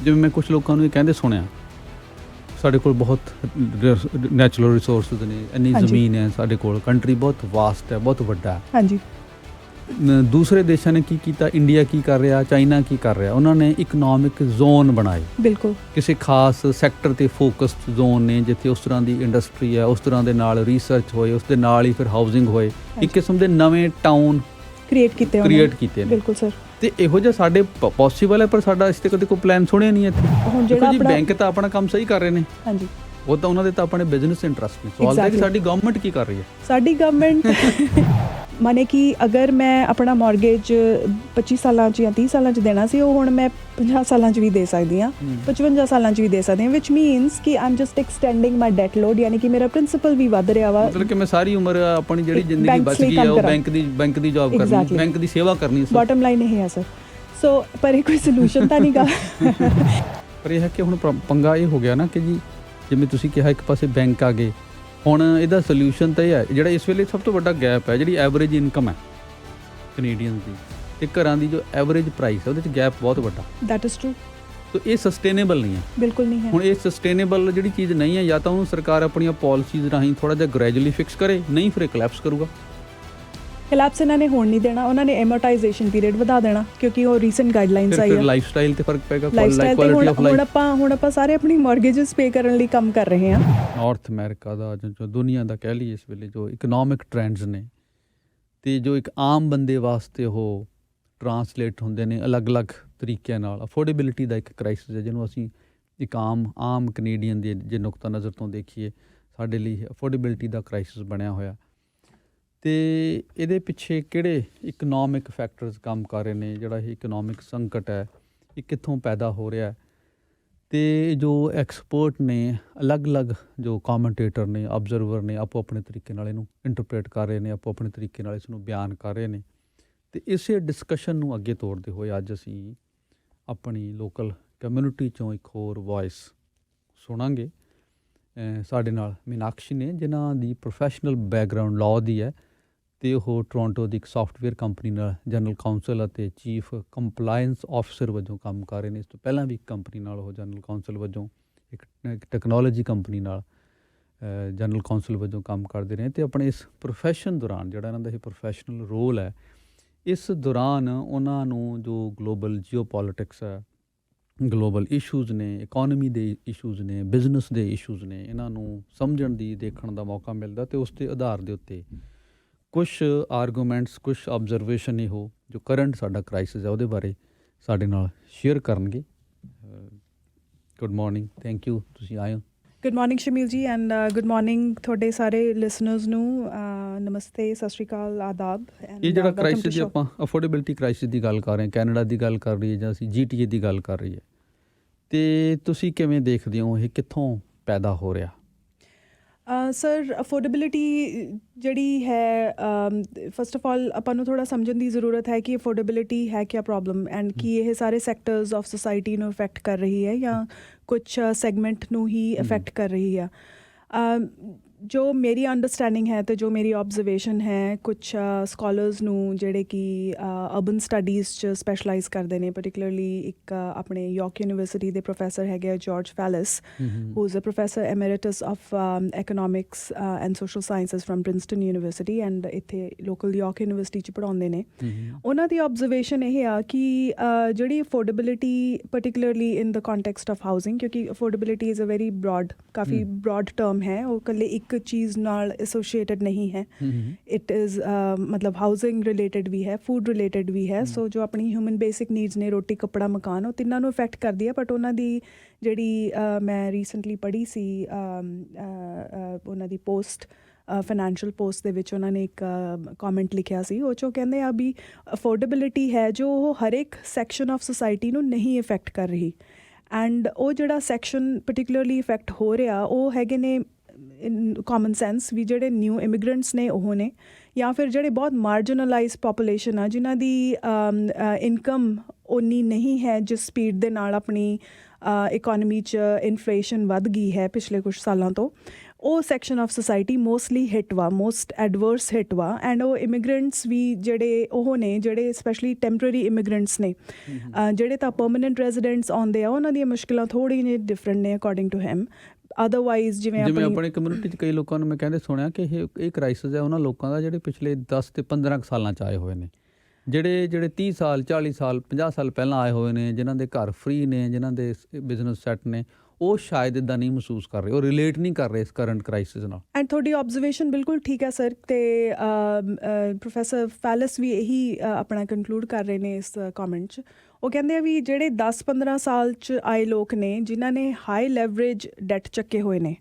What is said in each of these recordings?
ਜਿਵੇਂ ਮੈਂ ਕੁਛ ਲੋਕਾਂ ਨੂੰ ਇਹ ਕਹਿੰਦੇ ਸੁਣਿਆ, ਸਾਡੇ ਕੋਲ ਬਹੁਤ ਨੈਚੁਰਲ ਰਿਸੋਰਸਿਸ ਨੇ, ਇੰਨੀ ਜ਼ਮੀਨ ਹੈ ਸਾਡੇ ਕੋਲ, ਕੰਟਰੀ ਬਹੁਤ ਵਾਸਟ ਹੈ, ਬਹੁਤ ਵੱਡਾ ਹੈ। ਹਾਂਜੀ। ਦੂਸਰੇ ਦੇਸ਼ਾਂ ਨੇ ਕੀ ਕੀਤਾ, ਇੰਡੀਆ ਕੀ ਕਰ ਰਿਹਾ, ਚਾਈਨਾ ਕੀ ਕਰ ਰਿਹਾ, ਉਹਨਾਂ ਨੇ ਇਕਨੋਮਿਕ ਜ਼ੋਨ ਬਣਾਏ। ਬਿਲਕੁਲ। ਕਿਸੇ ਖਾਸ ਸੈਕਟਰ 'ਤੇ ਫੋਕਸਡ ਜ਼ੋਨ ਨੇ, ਜਿੱਥੇ ਉਸ ਤਰ੍ਹਾਂ ਦੀ ਇੰਡਸਟਰੀ ਹੈ, ਉਸ ਤਰ੍ਹਾਂ ਦੇ ਨਾਲ ਰਿਸਰਚ ਹੋਏ, ਉਸ ਦੇ ਨਾਲ ਹੀ ਫਿਰ ਹਾਊਸਿੰਗ ਹੋਏ, ਇੱਕ ਕਿਸਮ ਦੇ ਨਵੇਂ ਟਾਊਨ ਕ੍ਰੀਏਟ ਕੀਤੇ ਨੇ। ਬਿਲਕੁਲ ਸਰ। ਤੇ ਇਹੋ ਜਿਹਾ ਸਾਡੇ ਪੋਸੀਬਲ ਹੈ, ਪਰ ਸਾਡਾ ਇਸ 'ਤੇ ਕਦੇ ਕੋਈ ਪਲਾਨ ਸੁਣਿਆ ਨਹੀਂ ਇੱਥੇ। ਹੁਣ ਜਿਹੜਾ ਬੈਂਕ ਤਾਂ ਆਪਣਾ ਕੰਮ ਸਹੀ ਕਰ ਰਹੇ ਨੇ। ਹਾਂਜੀ। ਉਹ ਤਾਂ ਉਹਨਾਂ ਦੇ ਤਾਂ ਆਪਣੇ ਬਿਜ਼ਨਸ ਇੰਟਰਸਟ ਨੇ। ਸਵਾਲ ਹੈ ਕਿ ਸਾਡੀ ਗਵਰਨਮੈਂਟ ਕੀ ਕਰ ਰਹੀ ਹੈ। ਸਾਡੀ ਗਵਰਨਮੈਂਟ ਮਾਨੇ ਕਿ ਅਗਰ ਮੈਂ ਆਪਣਾ ਮੌਰਗੇਜ 25 ਸਾਲਾਂ 'ਚ ਜਾਂ 30 ਸਾਲਾਂ 'ਚ ਦੇਣਾ ਸੀ, ਉਹ ਹੁਣ ਮੈਂ 50 ਸਾਲਾਂ 'ਚ ਵੀ ਦੇ ਸਕਦੀ ਹਾਂ, 55 ਸਾਲਾਂ 'ਚ ਵੀ ਦੇ ਸਕਦੀ ਹਾਂ, ਵਿਚ ਮੀਨਸ ਕਿ I am just extending my debt load, ਯਾਨੀ ਕਿ ਮੇਰਾ ਪ੍ਰਿੰਸੀਪਲ ਵੀ ਵੱਧ ਰਿਹਾ ਵਾ। ਮਤਲਬ ਕਿ ਮੈਂ ਸਾਰੀ ਉਮਰ ਆਪਣੀ ਜਿਹੜੀ ਜ਼ਿੰਦਗੀ ਬਚ ਗਈ ਹੈ, ਉਹ ਬੈਂਕ ਦੀ ਜੌਬ ਕਰਨੀ, ਬੈਂਕ ਦੀ ਸੇਵਾ ਕਰਨੀ। ਬਾਟਮ ਲਾਈਨ ਇਹ ਹੈ ਸਰ। ਸੋ ਪਰ ਇਹ ਕੋਈ ਸੋਲੂਸ਼ਨ ਤਾਂ ਨਹੀਂ ਗਾ। ਪਰ ਇਹ ਹੈ ਕਿ ਹੁਣ ਪੰਗਾ ਇਹ ਹੋ ਗਿਆ ਨਾ ਕਿ ਜੀ, ਜਿਵੇਂ ਤੁਸੀਂ ਕਿਹਾ ਇੱਕ ਪਾਸੇ ਬੈਂਕ ਆ ਗਏ, ਹੁਣ ਇਹਦਾ ਸੋਲਿਊਸ਼ਨ ਤਾਂ ਇਹ ਹੈ, ਜਿਹੜਾ ਇਸ ਵੇਲੇ ਸਭ ਤੋਂ ਵੱਡਾ ਗੈਪ ਹੈ, ਜਿਹੜੀ ਐਵਰੇਜ ਇਨਕਮ ਹੈ ਕੈਨੇਡੀਅਨ ਦੀ ਤੇ ਘਰਾਂ ਦੀ ਜੋ ਐਵਰੇਜ ਪ੍ਰਾਈਸ ਹੈ, ਉਹਦੇ 'ਚ ਗੈਪ ਬਹੁਤ ਵੱਡਾ। That is true. ਤਾਂ ਇਹ ਸਸਟੇਨੇਬਲ ਨਹੀਂ ਹੈ। ਬਿਲਕੁਲ ਨਹੀਂ ਹੈ। ਹੁਣ ਇਹ ਸਸਟੇਨੇਬਲ ਜਿਹੜੀ ਚੀਜ਼ ਨਹੀਂ ਹੈ, ਜਾਂ ਤਾਂ ਉਹਨੂੰ ਸਰਕਾਰ ਆਪਣੀਆਂ ਪਾਲਿਸੀਜ਼ ਰਾਹੀਂ ਥੋੜ੍ਹਾ ਜਿਹਾ ਗ੍ਰੈਜੂਅਲੀ ਫਿਕਸ ਕਰੇ, ਨਹੀਂ ਫਿਰ ਕੋਲੈਪਸ ਕਰੂਗਾ। ਕੋਲੈਪਸ ਇਹਨਾਂ ਨੇ ਹੋਣ ਨਹੀਂ ਦੇਣਾ, ਉਹਨਾਂ ਨੇ ਐਮੋਰਟਾਈਜ਼ੇਸ਼ਨ ਪੀਰੀਅਡ ਵਧਾ ਦੇਣਾ, ਕਿਉਂਕਿ ਉਹ ਰੀਸੈਂਟ ਗਾਈਡਲਾਈਨਸ ਆਈ ਹੈ। ਫਿਰ ਲਾਈਫ ਸਟਾਈਲ 'ਤੇ ਫਰਕ ਪਏਗਾ। ਹੁਣ ਆਪਾਂ ਸਾਰੇ ਆਪਣੀ ਮੌਰਗੇਜਸ ਪੇ ਕਰਨ ਲਈ ਕੰਮ ਕਰ ਰਹੇ ਹਾਂ। ਨਾਰਥ ਅਮਰੀਕਾ ਦਾ ਜੋ ਦੁਨੀਆ ਦਾ ਕਹਿ ਲਈਏ ਇਸ ਵੇਲੇ ਜੋ ਇਕਨੋਮਿਕ ਟ੍ਰੈਂਡਸ ਨੇ, ਅਤੇ ਜੋ ਇੱਕ ਆਮ ਬੰਦੇ ਵਾਸਤੇ ਉਹ ਟਰਾਂਸਲੇਟ ਹੁੰਦੇ ਨੇ ਅਲੱਗ-ਅਲੱਗ ਤਰੀਕਿਆਂ ਨਾਲ। ਅਫੋਰਡੇਬਿਲਿਟੀ ਦਾ ਇੱਕ ਕ੍ਰਾਈਸਿਸ ਹੈ, ਜਿਹਨੂੰ ਅਸੀਂ ਇੱਕ ਆਮ ਕੈਨੇਡੀਅਨ ਦੇ ਜੇ ਨੁਕਤਾ ਨਜ਼ਰ ਤੋਂ ਦੇਖੀਏ, ਸਾਡੇ ਲਈ ਅਫੋਰਡੇਬਿਲਿਟੀ ਦਾ ਕ੍ਰਾਈਸਿਸ ਬਣਿਆ ਹੋਇਆ। ਅਤੇ ਇਹਦੇ ਪਿੱਛੇ ਕਿਹੜੇ ਇਕਨੋਮਿਕ ਫੈਕਟਰਸ ਕੰਮ ਕਰ ਰਹੇ ਨੇ, ਜਿਹੜਾ ਇਹ ਇਕਨੋਮਿਕ ਸੰਕਟ ਹੈ ਇਹ ਕਿੱਥੋਂ ਪੈਦਾ ਹੋ ਰਿਹਾ। ਅਤੇ ਜੋ ਐਕਸਪਰਟ ਨੇ, ਅਲੱਗ-ਅਲੱਗ ਜੋ ਕਮੈਂਟੇਟਰ ਨੇ, ਆਬਜ਼ਰਵਰ ਨੇ, ਆਪੋ ਆਪਣੇ ਤਰੀਕੇ ਨਾਲ ਇਹਨੂੰ ਇੰਟਰਪ੍ਰੇਟ ਕਰ ਰਹੇ ਨੇ, ਆਪੋ ਆਪਣੇ ਤਰੀਕੇ ਨਾਲ ਇਸ ਨੂੰ ਬਿਆਨ ਕਰ ਰਹੇ ਨੇ। ਅਤੇ ਇਸੇ ਡਿਸਕਸ਼ਨ ਨੂੰ ਅੱਗੇ ਤੋਰਦੇ ਹੋਏ ਅੱਜ ਅਸੀਂ ਆਪਣੀ ਲੋਕਲ ਕਮਿਊਨਿਟੀ 'ਚੋਂ ਇੱਕ ਹੋਰ ਵੋਇਸ ਸੁਣਾਂਗੇ। ਸਾਡੇ ਨਾਲ ਮੀਨਾਕਸ਼ੀ ਨੇ, ਜਿਨ੍ਹਾਂ ਦੀ ਪ੍ਰੋਫੈਸ਼ਨਲ ਬੈਕਗਰਾਊਂਡ ਲਾਅ ਦੀ ਹੈ, ਅਤੇ ਉਹ ਟੋਰਾਂਟੋ ਦੀ ਇੱਕ ਸਾਫਟਵੇਅਰ ਕੰਪਨੀ ਨਾਲ ਜਨਰਲ ਕਾਊਂਸਲ ਅਤੇ ਚੀਫ ਕੰਪਲਾਇੰਸ ਆਫਿਸਰ ਵਜੋਂ ਕੰਮ ਕਰ ਰਹੇ ਨੇ। ਇਸ ਤੋਂ ਪਹਿਲਾਂ ਵੀ ਇੱਕ ਕੰਪਨੀ ਨਾਲ ਉਹ ਜਨਰਲ ਕਾਊਂਸਲ ਵਜੋਂ, ਇੱਕ ਟੈਕਨੋਲੋਜੀ ਕੰਪਨੀ ਨਾਲ ਜਨਰਲ ਕਾਊਂਸਲ ਵਜੋਂ ਕੰਮ ਕਰਦੇ ਰਹੇ। ਅਤੇ ਆਪਣੇ ਇਸ ਪ੍ਰੋਫੈਸ਼ਨ ਦੌਰਾਨ, ਜਿਹੜਾ ਇਹਨਾਂ ਦਾ ਇਹ ਪ੍ਰੋਫੈਸ਼ਨਲ ਰੋਲ ਹੈ, ਇਸ ਦੌਰਾਨ ਉਹਨਾਂ ਨੂੰ ਜੋ ਗਲੋਬਲ ਜੀਓਪੋਲੀਟਿਕਸ ਹੈ, ਗਲੋਬਲ ਇਸ਼ੂਜ਼ ਨੇ, ਇਕੋਨਮੀ ਦੇ ਇਸ਼ੂਜ਼ ਨੇ, ਬਿਜ਼ਨਸ ਦੇ ਇਸ਼ੂਜ਼ ਨੇ, ਇਹਨਾਂ ਨੂੰ ਸਮਝਣ ਦੀ, ਦੇਖਣ ਦਾ ਮੌਕਾ ਮਿਲਦਾ। ਅਤੇ ਉਸ ਦੇ ਆਧਾਰ ਦੇ ਉੱਤੇ ਕੁਛ ਆਰਗੂਮੈਂਟਸ, ਕੁਛ ਆਬਜ਼ਰਵੇਸ਼ਨ ਇਹੋ ਜੋ ਕਰੰਟ ਸਾਡਾ ਕ੍ਰਾਈਸਿਸ ਹੈ ਉਹਦੇ ਬਾਰੇ ਸਾਡੇ ਨਾਲ ਸ਼ੇਅਰ ਕਰਨਗੇ। ਗੁੱਡ ਮੋਰਨਿੰਗ, ਥੈਂਕ ਯੂ ਤੁਸੀਂ ਆਏ ਹੋ। ਗੁੱਡ ਮੋਰਨਿੰਗ ਸ਼ਮੀਲ ਜੀ, ਐਂਡ ਗੁੱਡ ਮੋਰਨਿੰਗ ਤੁਹਾਡੇ ਸਾਰੇ ਲਿਸਨਰਸ ਨੂੰ। ਨਮਸਤੇ, ਸਤਿ ਸ਼੍ਰੀ ਅਕਾਲ, ਆਦਾਬ। ਇਹ ਜਿਹੜਾ ਕ੍ਰਾਈਸਿਸ ਦੀ ਆਪਾਂ ਅਫੋਰਡੇਬਿਲਿਟੀ ਕ੍ਰਾਈਸਿਸ ਦੀ ਗੱਲ ਕਰ ਰਹੇ ਹਾਂ, ਕੈਨੇਡਾ ਦੀ ਗੱਲ ਕਰ ਰਹੀ ਹੈ ਜਾਂ ਅਸੀਂ GTA ਦੀ ਗੱਲ ਕਰ ਰਹੀ ਹੈ, ਅਤੇ ਤੁਸੀਂ ਕਿਵੇਂ ਦੇਖਦੇ ਹੋ ਇਹ ਕਿੱਥੋਂ ਪੈਦਾ ਹੋ ਰਿਹਾ? ਸਰ, ਅਫੋਰਡੇਬਿਲਿਟੀ ਜਿਹੜੀ ਹੈ, ਫਸਟ ਆਫ ਆਲ ਆਪਾਂ ਨੂੰ ਥੋੜ੍ਹਾ ਸਮਝਣ ਦੀ ਜ਼ਰੂਰਤ ਹੈ ਕਿ ਅਫੋਰਡੇਬਿਲਿਟੀ ਹੈ ਕਿਆ ਪ੍ਰੋਬਲਮ, ਐਂਡ ਕੀ ਇਹ ਸਾਰੇ ਸੈਕਟਰਸ ਆਫ ਸੁਸਾਇਟੀ ਨੂੰ ਇਫੈਕਟ ਕਰ ਰਹੀ ਹੈ ਜਾਂ ਕੁਛ ਸੈਗਮੈਂਟ ਨੂੰ ਹੀ ਇਫੈਕਟ ਕਰ ਰਹੀ ਆ। ਜੋ ਮੇਰੀ ਅੰਡਰਸਟੈਂਡਿੰਗ ਹੈ ਅਤੇ ਜੋ ਮੇਰੀ ਆਬਜ਼ਰਵੇਸ਼ਨ ਹੈ, ਕੁਛ ਸਕਾਲਰਸ ਨੂੰ ਜਿਹੜੇ ਕਿ ਅਰਬਨ ਸਟੱਡੀਜ਼ 'ਚ ਸਪੈਸ਼ਲਾਈਜ਼ ਕਰਦੇ ਨੇ, ਪਰਟੀਕੂਲਰਲੀ ਇੱਕ ਆਪਣੇ ਯਾਰਕ ਯੂਨੀਵਰਸਿਟੀ ਦੇ ਪ੍ਰੋਫੈਸਰ ਹੈਗੇ ਆ George Fallis, who is a professor emeritus of economics and social sciences from Princeton University, and ਇੱਥੇ ਲੋਕਲ ਯਾਰਕ ਯੂਨੀਵਰਸਿਟੀ 'ਚ ਪੜ੍ਹਾਉਂਦੇ ਨੇ। ਉਹਨਾਂ ਦੀ ਆਬਜ਼ਰਵੇਸ਼ਨ ਇਹ ਆ ਕਿ ਜਿਹੜੀ affordability, particularly in the context of housing, ਕਿਉਂਕਿ ਅਫੋਰਡੇਬਿਲਿਟੀ ਇਜ਼ ਅ ਵੈਰੀ ਕਾਫੀ ਬਰੋਡ ਟਰਮ ਹੈ, ਉਹ ਇਕੱਲੇ ਇੱਕ ਚੀਜ਼ ਨਾਲ ਐਸੋਸੀਏਟਡ ਨਹੀਂ ਹੈ। ਇਟ ਇਜ਼ ਮਤਲਬ ਹਾਊਸਿੰਗ ਰਿਲੇਟਡ ਵੀ ਹੈ, ਫੂਡ ਰਿਲੇਟਡ ਵੀ ਹੈ। ਸੋ ਜੋ ਆਪਣੀ ਹਿਊਮਨ ਬੇਸਿਕ ਨੀਡਸ ਨੇ, ਰੋਟੀ, ਕੱਪੜਾ, ਮਕਾਨ, ਉਹ ਤਿੰਨਾਂ ਨੂੰ ਇਫੈਕਟ ਕਰਦੀ ਹੈ। ਬਟ ਉਹਨਾਂ ਦੀ ਜਿਹੜੀ ਮੈਂ ਰੀਸੈਂਟਲੀ ਪੜ੍ਹੀ ਸੀ, ਉਹਨਾਂ ਦੀ ਪੋਸਟ, ਫਾਈਨੈਂਸ਼ੀਅਲ ਪੋਸਟ ਦੇ ਵਿੱਚ ਉਹਨਾਂ ਨੇ ਇੱਕ ਕਮੈਂਟ ਲਿਖਿਆ ਸੀ, ਉਹ 'ਚੋਂ ਕਹਿੰਦੇ ਆ ਵੀ ਅਫੋਰਡੇਬਿਲਿਟੀ ਹੈ ਜੋ ਉਹ ਹਰ ਇੱਕ ਸੈਕਸ਼ਨ ਆਫ ਸੁਸਾਇਟੀ ਨੂੰ ਨਹੀਂ ਇਫੈਕਟ ਕਰ ਰਹੀ। ਐਂਡ ਉਹ ਜਿਹੜਾ ਸੈਕਸ਼ਨ ਪਰਟੀਕੂਲਰਲੀ ਇਫੈਕਟ ਹੋ ਰਿਹਾ, ਉਹ ਹੈਗੇ ਨੇ ਕਾਮਨ ਸੈਂਸ ਵੀ ਜਿਹੜੇ ਨਿਊ ਇਮੀਗਰੈਂਟਸ ਨੇ ਉਹ ਨੇ, ਜਾਂ ਫਿਰ ਜਿਹੜੇ ਬਹੁਤ ਮਾਰਜਨਲਾਈਜ਼ ਪਾਪੂਲੇਸ਼ਨ ਆ, ਜਿਨ੍ਹਾਂ ਦੀ ਇਨਕਮ ਓਨੀ ਨਹੀਂ ਹੈ ਜਿਸ ਸਪੀਡ ਦੇ ਨਾਲ ਆਪਣੀ ਇਕੋਨਮੀ 'ਚ ਇਨਫਲੇਸ਼ਨ ਵੱਧ ਗਈ ਹੈ ਪਿਛਲੇ ਕੁਛ ਸਾਲਾਂ ਤੋਂ। ਉਹ section of society mostly hit ਵਾ, ਮੋਸਟ ਐਡਵਰਸ ਹਿੱਟ ਵਾ। ਐਂਡ ਉਹ ਇਮੀਗ੍ਰੈਂਟਸ ਵੀ ਜਿਹੜੇ ਉਹ ਨੇ, ਜਿਹੜੇ ਸਪੈਸ਼ਲੀ ਟੈਂਪਰੇਰੀ ਇਮੀਗ੍ਰੈਂਟਸ ਨੇ, ਜਿਹੜੇ ਤਾਂ ਪਰਮਾਨੈਂਟ ਰੈਜ਼ੀਡੈਂਟਸ ਆਉਂਦੇ ਆ, ਉਹਨਾਂ ਦੀਆਂ ਮੁਸ਼ਕਿਲਾਂ ਥੋੜ੍ਹੀਆਂ ਜਿਹੀਆਂ ਡਿਫਰੈਂਟ ਨੇ ਅਕੋਰਡਿੰਗ ਟੂ ਹਿਮ। ਅਦਰਵਾਈਜ਼ ਜਿਵੇਂ ਆਪਣੀ ਕਮਿਊਨਿਟੀ 'ਚ ਕਈ ਲੋਕਾਂ ਨੂੰ ਮੈਂ ਕਹਿੰਦੇ ਸੁਣਿਆ ਕਿ ਇਹ ਕ੍ਰਾਈਸਿਸ ਹੈ ਉਹਨਾਂ ਲੋਕਾਂ ਦਾ ਜਿਹੜੇ ਪਿਛਲੇ 10 ਤੇ 15 ਸਾਲਾਂ 'ਚ ਆਏ ਹੋਏ ਨੇ, ਜਿਹੜੇ 30 ਸਾਲ 40 ਸਾਲ 50 ਸਾਲ ਪਹਿਲਾਂ ਆਏ ਹੋਏ ਨੇ, ਜਿਨ੍ਹਾਂ ਦੇ ਘਰ ਫ੍ਰੀ ਨੇ, ਜਿਨ੍ਹਾਂ ਦੇ ਬਿਜ਼ਨਸ ਸੈੱਟ ਨੇ, ਉਹ ਸ਼ਾਇਦ ਇੱਦਾਂ ਨਹੀਂ ਮਹਿਸੂਸ ਕਰ ਰਹੇ, ਉਹ ਰਿਲੇਟ ਨਹੀਂ ਕਰ ਰਹੇ ਇਸ ਕਰੰਟ ਕ੍ਰਾਈਸਿਸ ਨਾਲ। ਐਂਡ ਤੁਹਾਡੀ ਆਬਜ਼ਰਵੇਸ਼ਨ ਬਿਲਕੁਲ ਠੀਕ ਹੈ ਸਰ। ਅਤੇ ਪ੍ਰੋਫੈਸਰ ਫੈਲਸ ਵੀ ਇਹੀ ਆਪਣਾ ਕੰਕਲੂਡ ਕਰ ਰਹੇ ਨੇ ਇਸ ਕਮੈਂਟ 'ਚ। ਉਹ ਕਹਿੰਦੇ ਆ ਵੀ ਜਿਹੜੇ 10-15 ਸਾਲ 'ਚ ਆਏ ਲੋਕ ਨੇ, ਜਿਨ੍ਹਾਂ ਨੇ ਹਾਈ ਲੈਵਰੇਜ ਡੈਟ ਚੱਕੇ ਹੋਏ ਨੇ,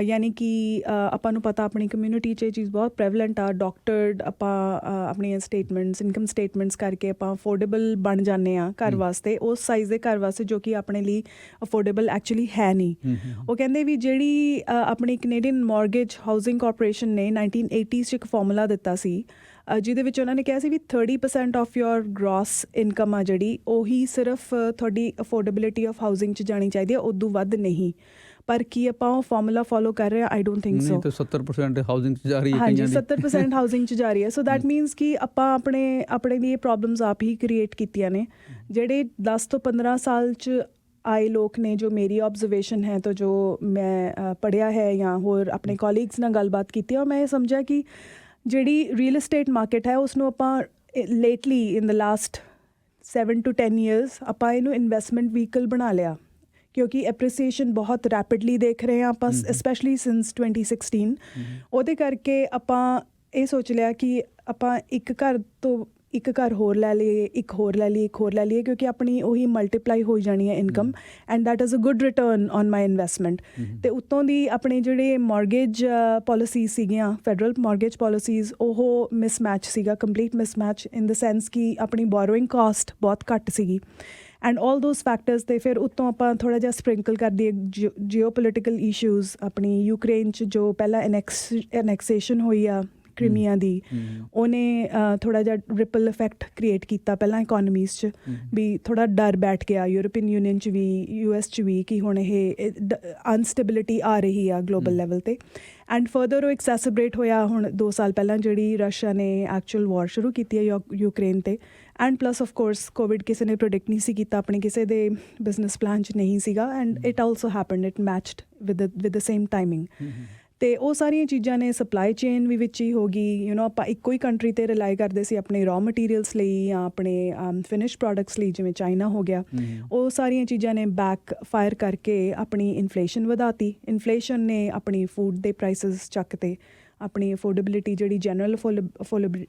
ਯਾਨੀ ਕਿ ਆਪਾਂ ਨੂੰ ਪਤਾ ਆਪਣੀ ਕਮਿਊਨਿਟੀ 'ਚ ਇਹ ਚੀਜ਼ ਬਹੁਤ ਪ੍ਰੈਵਲੈਂਟ ਆ। ਡਾਕਟਰਡ ਆਪਾਂ ਆਪਣੀਆਂ ਸਟੇਟਮੈਂਟਸ, ਇਨਕਮ ਸਟੇਟਮੈਂਟਸ ਕਰਕੇ ਆਪਾਂ ਅਫੋਰਡੇਬਲ ਬਣ ਜਾਂਦੇ ਹਾਂ ਘਰ ਵਾਸਤੇ, ਉਸ ਸਾਈਜ਼ ਦੇ ਘਰ ਵਾਸਤੇ ਜੋ ਕਿ ਆਪਣੇ ਲਈ ਅਫੋਰਡੇਬਲ ਐਕਚੁਅਲੀ ਹੈ ਨਹੀਂ। ਉਹ ਕਹਿੰਦੇ ਵੀ ਜਿਹੜੀ ਆਪਣੀ ਕੈਨੇਡੀਅਨ ਮਾਰਗੇਜ ਹਾਊਸਿੰਗ ਕਾਰਪੋਰੇਸ਼ਨ ਨੇ 1980s 'ਚ ਇੱਕ ਫਾਰਮੂਲਾ ਦਿੱਤਾ ਸੀ, ਜਿਹਦੇ ਵਿੱਚ ਉਹਨਾਂ ਨੇ ਕਿਹਾ ਸੀ ਵੀ 30% ਆਫ ਯੋਰ ਗ੍ਰੋਸ ਇਨਕਮ ਆ ਜਿਹੜੀ, ਉਹੀ ਸਿਰਫ ਤੁਹਾਡੀ ਅਫੋਰਡੇਬਿਲਿਟੀ ਆਫ ਹਾਊਸਿੰਗ 'ਚ ਜਾਣੀ ਚਾਹੀਦੀ ਹੈ, ਉਦੋਂ ਵੱਧ ਨਹੀਂ। ਪਰ ਕੀ ਆਪਾਂ ਉਹ ਫਾਰਮੂਲਾ ਫੋਲੋ ਕਰ ਰਹੇ ਹਾਂ? I don't think so. 70% housing 'ਚ ਜਾ ਰਹੀ ਹੈ। ਹਾਂਜੀ, 70% ਹਾਊਸਿੰਗ 'ਚ ਜਾ ਰਹੀ ਹੈ। ਸੋ ਦੈਟ ਮੀਨਸ ਕਿ ਆਪਾਂ ਆਪਣੇ ਲਈ ਇਹ ਪ੍ਰੋਬਲਮਸ ਆਪ ਹੀ ਕ੍ਰੀਏਟ ਕੀਤੀਆਂ ਨੇ। ਜਿਹੜੇ 10 ਤੋਂ 15 ਸਾਲ 'ਚ ਆਏ ਲੋਕ ਨੇ, ਜੋ ਮੇਰੀ ਆਬਜ਼ਰਵੇਸ਼ਨ ਹੈ, ਤਾਂ ਜੋ ਮੈਂ ਪੜ੍ਹਿਆ ਹੈ ਜਾਂ ਹੋਰ ਆਪਣੇ ਕੋਲੀਗਸ ਨਾਲ ਗੱਲਬਾਤ ਕੀਤੀ ਹੈ, ਮੈਂ ਇਹ ਸਮਝਿਆ ਕਿ ਜਿਹੜੀ ਰੀਅਲ estate ਮਾਰਕੀਟ ਹੈ, ਉਸਨੂੰ ਆਪਾਂ lately in the last 7 to 10 years ਆਪਾਂ ਇਹਨੂੰ ਇਨਵੈਸਟਮੈਂਟ ਵਹੀਕਲ ਬਣਾ ਲਿਆ, ਕਿਉਂਕਿ ਐਪਰੀਸੀਏਸ਼ਨ ਬਹੁਤ ਰੈਪਿਡਲੀ ਦੇਖ ਰਹੇ ਹਾਂ ਆਪਾਂ, ਸਪੈਸ਼ਲੀ ਸਿੰਸ 2016। ਉਹਦੇ ਕਰਕੇ ਆਪਾਂ ਇਹ ਸੋਚ ਲਿਆ ਕਿ ਆਪਾਂ ਇੱਕ ਘਰ ਹੋਰ ਲੈ ਲਈਏ, ਇੱਕ ਹੋਰ ਲੈ ਲਈਏ, ਕਿਉਂਕਿ ਆਪਣੀ ਉਹੀ ਮਲਟੀਪਲਾਈ ਹੋ ਜਾਣੀ ਹੈ income, and that is a good return on my investment. ਅਤੇ ਉੱਤੋਂ ਦੀ ਆਪਣੇ ਜਿਹੜੇ ਮਾਰਗੇਜ ਪੋਲਿਸੀਜ਼ ਸੀਗੀਆਂ, ਫੈਡਰਲ ਮਾਰਗੇਜ ਪੋਲਿਸੀਜ਼, ਉਹ ਮਿਸਮੈਚ ਸੀਗਾ, complete mismatch in the sense ਕਿ ਆਪਣੀ ਬੋਰੋਇੰਗ ਕਾਸਟ ਬਹੁਤ ਘੱਟ ਸੀਗੀ। ਐਂਡ ਆਲ ਦੋਜ਼ ਫੈਕਟਰਸ 'ਤੇ ਫਿਰ ਉੱਤੋਂ ਆਪਾਂ ਥੋੜ੍ਹਾ ਜਿਹਾ ਸਪ੍ਰਿੰਕਲ ਕਰ ਦਈਏ ਜੀਓਪੋਲੀਟੀਕਲ ਇਸ਼ੂਜ਼, ਆਪਣੀ ਯੂਕਰੇਨ 'ਚ ਜੋ ਪਹਿਲਾਂ ਐਨੈਕਸੇਸ਼ਨ ਹੋਈ ਆ ਕ੍ਰੀਮੀਆ ਦੀ, ਉਹਨੇ ਥੋੜ੍ਹਾ ਜਿਹਾ ਰਿਪਲ ਇਫੈਕਟ ਕ੍ਰੀਏਟ ਕੀਤਾ ਪਹਿਲਾਂ ਇਕੋਨਮੀਜ਼ 'ਚ, ਵੀ ਥੋੜ੍ਹਾ ਡਰ ਬੈਠ ਗਿਆ ਯੂਰਪੀਅਨ ਯੂਨੀਅਨ 'ਚ ਵੀ, US 'ਚ ਵੀ, ਕਿ ਹੁਣ ਇਹ ਅਨਸਟੇਬਿਲਿਟੀ ਆ ਰਹੀ ਆ ਗਲੋਬਲ ਲੈਵਲ 'ਤੇ। ਐਂਡ ਫਰਦਰ ਉਹ ਐਕਸੈਸਬਰੇਟ ਹੋਇਆ ਹੁਣ 2 ਸਾਲ ਪਹਿਲਾਂ, ਜਿਹੜੀ ਰਸ਼ੀਆ ਨੇ ਐਕਚੁਅਲ ਵਾਰ ਸ਼ੁਰੂ ਕੀਤੀ ਹੈ ਯੂਕਰੇਨ 'ਤੇ। And plus of course Covid ਕਿਸੇ ਨੇ ਪ੍ਰੋਡਿਕਟ ਨਹੀਂ ਸੀ ਕੀਤਾ, ਆਪਣੇ ਕਿਸੇ ਦੇ ਬਿਜ਼ਨਸ ਪਲਾਨ 'ਚ ਨਹੀਂ ਸੀਗਾ, and it also happened, it matched with the same timing. ਅਤੇ ਉਹ ਸਾਰੀਆਂ ਚੀਜ਼ਾਂ ਨੇ, ਸਪਲਾਈ ਚੇਨ ਵੀ ਵਿੱਚ ਹੀ ਹੋ ਗਈ। ਆਪਾਂ ਇੱਕੋ ਹੀ ਕੰਟਰੀ 'ਤੇ ਰਿਲਾਈ ਕਰਦੇ ਸੀ ਆਪਣੇ ਰॉ ਮਟੀਰੀਅਲਸ ਲਈ ਜਾਂ ਆਪਣੇ ਫਿਨਿਸ਼ ਪ੍ਰੋਡਕਟਸ ਲਈ, ਜਿਵੇਂ ਚਾਈਨਾ ਹੋ ਗਿਆ। ਉਹ ਸਾਰੀਆਂ ਚੀਜ਼ਾਂ ਨੇ ਬੈਕ ਫਾਇਰ ਕਰਕੇ ਆਪਣੀ ਇਨਫਲੇਸ਼ਨ ਵਧਾਤੀ। ਇਨਫਲੇਸ਼ਨ ਨੇ ਆਪਣੀ ਫੂਡ ਦੇ ਪ੍ਰਾਈਸਿਸ ਚੱਕਤੇ, ਆਪਣੀ ਅਫੋਰਡੇਬਿਲਿਟੀ, ਜਿਹੜੀ general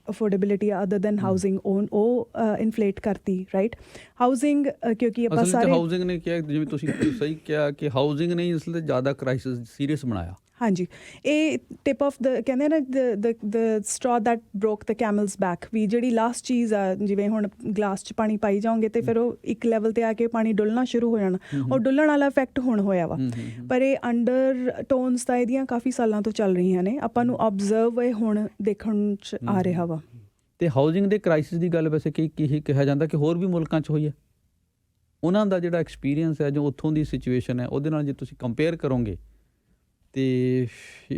affordability other than housing, ਉਹ ਇਨਫਲੇਟ ਕਰਤੀ, ਰਾਈਟ। ਹਾਊਸਿੰਗ, ਕਿਉਂਕਿ ਆਪਾਂ ਸਾਰੇ ਹਾਊਸਿੰਗ ਨੇ ਕਿਹਾ, ਜਿਵੇਂ ਤੁਸੀਂ ਸਹੀ ਕਿਹਾ ਕਿ ਹਾਊਸਿੰਗ ਨੇ ਇਸ ਲਈ ਜ਼ਿਆਦਾ ਕ੍ਰਾਈਸਿਸ ਸੀਰੀਅਸ ਬਣਾਇਆ। ਹਾਂਜੀ, ਇਹ ਟਿਪ ਆਫ ਦ, ਕਹਿੰਦੇ ਨਾ, ਦ straw that broke the camel's back, ਵੀ ਜਿਹੜੀ ਲਾਸਟ ਚੀਜ਼ ਆ, ਜਿਵੇਂ ਹੁਣ ਗਲਾਸ 'ਚ ਪਾਣੀ ਪਾਈ ਜਾਓਗੇ ਅਤੇ ਫਿਰ ਉਹ ਇੱਕ ਲੈਵਲ 'ਤੇ ਆ ਕੇ ਪਾਣੀ ਡੁੱਲਣਾ ਸ਼ੁਰੂ ਹੋ ਜਾਣਾ, ਉਹ ਡੁੱਲਣ ਵਾਲਾ ਇਫੈਕਟ ਹੁਣ ਹੋਇਆ ਵਾ। ਪਰ ਇਹ ਅੰਡਰ ਟੋਨਸ ਤਾਂ ਇਹਦੀਆਂ ਕਾਫੀ ਸਾਲਾਂ ਤੋਂ ਚੱਲ ਰਹੀਆਂ ਨੇ, ਆਪਾਂ ਨੂੰ ਓਬਜ਼ਰਵ ਇਹ ਹੁਣ ਦੇਖਣ 'ਚ ਆ ਰਿਹਾ ਵਾ। ਅਤੇ ਹਾਊਸਿੰਗ ਦੇ ਕ੍ਰਾਈਸਿਸ ਦੀ ਗੱਲ ਵੈਸੇ ਕੀ ਕਿਹਾ ਜਾਂਦਾ ਕਿ ਹੋਰ ਵੀ ਮੁਲਕਾਂ 'ਚ ਹੋਈ ਹੈ, ਉਹਨਾਂ ਦਾ ਜਿਹੜਾ ਐਕਸਪੀਰੀਅੰਸ ਹੈ, ਜੋ ਉੱਥੋਂ ਦੀ ਸਿਚੁਏਸ਼ਨ ਹੈ, ਉਹਦੇ ਨਾਲ ਜੇ ਤੁਸੀਂ ਕੰਪੇਅਰ ਕਰੋਗੇ ਅਤੇ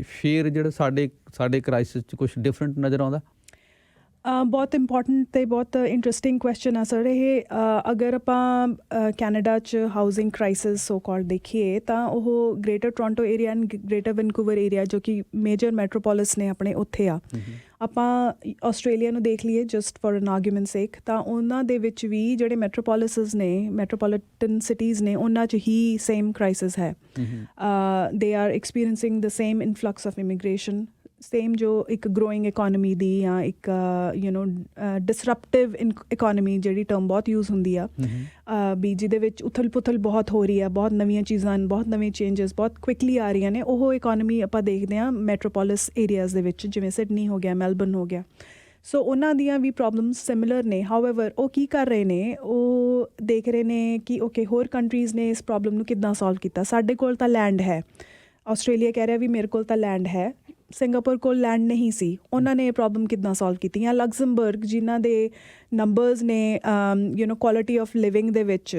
ਫਿਰ ਜਿਹੜਾ ਸਾਡੇ ਕ੍ਰਾਈਸਿਸ 'ਚ ਕੁਛ ਡਿਫਰੈਂਟ ਨਜ਼ਰ ਆਉਂਦਾ? ਬਹੁਤ ਇੰਪੋਰਟੈਂਟ ਅਤੇ ਬਹੁਤ ਇੰਟਰਸਟਿੰਗ ਕੁਐਸਚਨ ਆ ਸਰ ਇਹ। ਅਗਰ ਆਪਾਂ ਕੈਨੇਡਾ 'ਚ ਹਾਊਸਿੰਗ ਕ੍ਰਾਈਸਿਸ ਸੋ ਕਾਲਡ ਦੇਖੀਏ, ਤਾਂ ਉਹ greater Toronto area and greater Vancouver area, ਜੋ ਕਿ ਮੇਜਰ ਮੈਟਰੋਪੋਲਿਸ ਨੇ ਆਪਣੇ, ਉੱਥੇ ਆ। ਆਪਾਂ ਆਸਟ੍ਰੇਲੀਆ ਨੂੰ ਦੇਖ ਲਈਏ ਜਸਟ ਫॉर ਐਨ ਆਰਗੂਮੈਂਟ ਸੇਕ, ਤਾਂ ਉਹਨਾਂ ਦੇ ਵਿੱਚ ਵੀ ਜਿਹੜੇ ਮੈਟਰੋਪੋਲਿਸਿਸ ਨੇ, ਮੈਟਰੋਪੋਲੀਟਨ ਸਿਟੀਜ਼ ਨੇ, ਉਹਨਾਂ 'ਚ ਹੀ ਸੇਮ ਕ੍ਰਾਈਸਿਸ ਹੈ। They are experiencing the same influx of immigration, same ਜੋ ਇੱਕ ਗਰੋਇੰਗ ਇਕੋਨਮੀ ਦੀ ਜਾਂ ਇੱਕ ਡਿਸਰਪਟਿਵ ਇਕੋਨਮੀ, ਜਿਹੜੀ ਟਰਮ ਬਹੁਤ ਯੂਜ਼ ਹੁੰਦੀ ਆ, ਵੀ ਜਿਹਦੇ ਵਿੱਚ ਉਥਲ ਪੁਥਲ ਬਹੁਤ ਹੋ ਰਹੀ ਆ, ਬਹੁਤ ਨਵੀਆਂ ਚੀਜ਼ਾਂ, ਬਹੁਤ ਨਵੇਂ ਚੇਂਜਸ ਬਹੁਤ ਕੁਇਕਲੀ ਆ ਰਹੀਆਂ ਨੇ, ਉਹ ਇਕੋਨਮੀ ਆਪਾਂ ਦੇਖਦੇ ਹਾਂ ਮੈਟਰੋਪੋਲਿਸ ਏਰੀਆਜ਼ ਦੇ ਵਿੱਚ, ਜਿਵੇਂ ਸਿਡਨੀ ਹੋ ਗਿਆ, ਮੈਲਬਰਨ ਹੋ ਗਿਆ। ਸੋ ਉਹਨਾਂ ਦੀਆਂ ਵੀ ਪ੍ਰੋਬਲਮਸ ਸਿਮਿਲਰ ਨੇ। ਹਾਊਐਵਰ ਉਹ ਕੀ ਕਰ ਰਹੇ ਨੇ, ਉਹ ਦੇਖ ਰਹੇ ਨੇ ਕਿ ਓਕੇ, ਹੋਰ ਕੰਟਰੀਜ਼ ਨੇ ਇਸ ਪ੍ਰੋਬਲਮ ਨੂੰ ਕਿੱਦਾਂ ਸੋਲਵ ਕੀਤਾ। ਸਾਡੇ ਕੋਲ ਤਾਂ ਲੈਂਡ ਹੈ, ਆਸਟ੍ਰੇਲੀਆ ਕਹਿ ਰਿਹਾ ਵੀ ਮੇਰੇ ਕੋਲ ਤਾਂ ਲੈਂਡ ਹੈ, ਸਿੰਗਾਪੁਰ ਕੋਲ ਲੈਂਡ ਨਹੀਂ ਸੀ, ਉਹਨਾਂ ਨੇ ਇਹ ਪ੍ਰੋਬਲਮ ਕਿੱਦਾਂ ਸੋਲਵ ਕੀਤੀ। ਜਾਂ ਲਗਜ਼ਮਬਰਗ, ਜਿਨ੍ਹਾਂ ਦੇ ਨੰਬਰਸ ਨੇ ਕੁਆਲਿਟੀ ਆਫ ਲਿਵਿੰਗ ਦੇ ਵਿੱਚ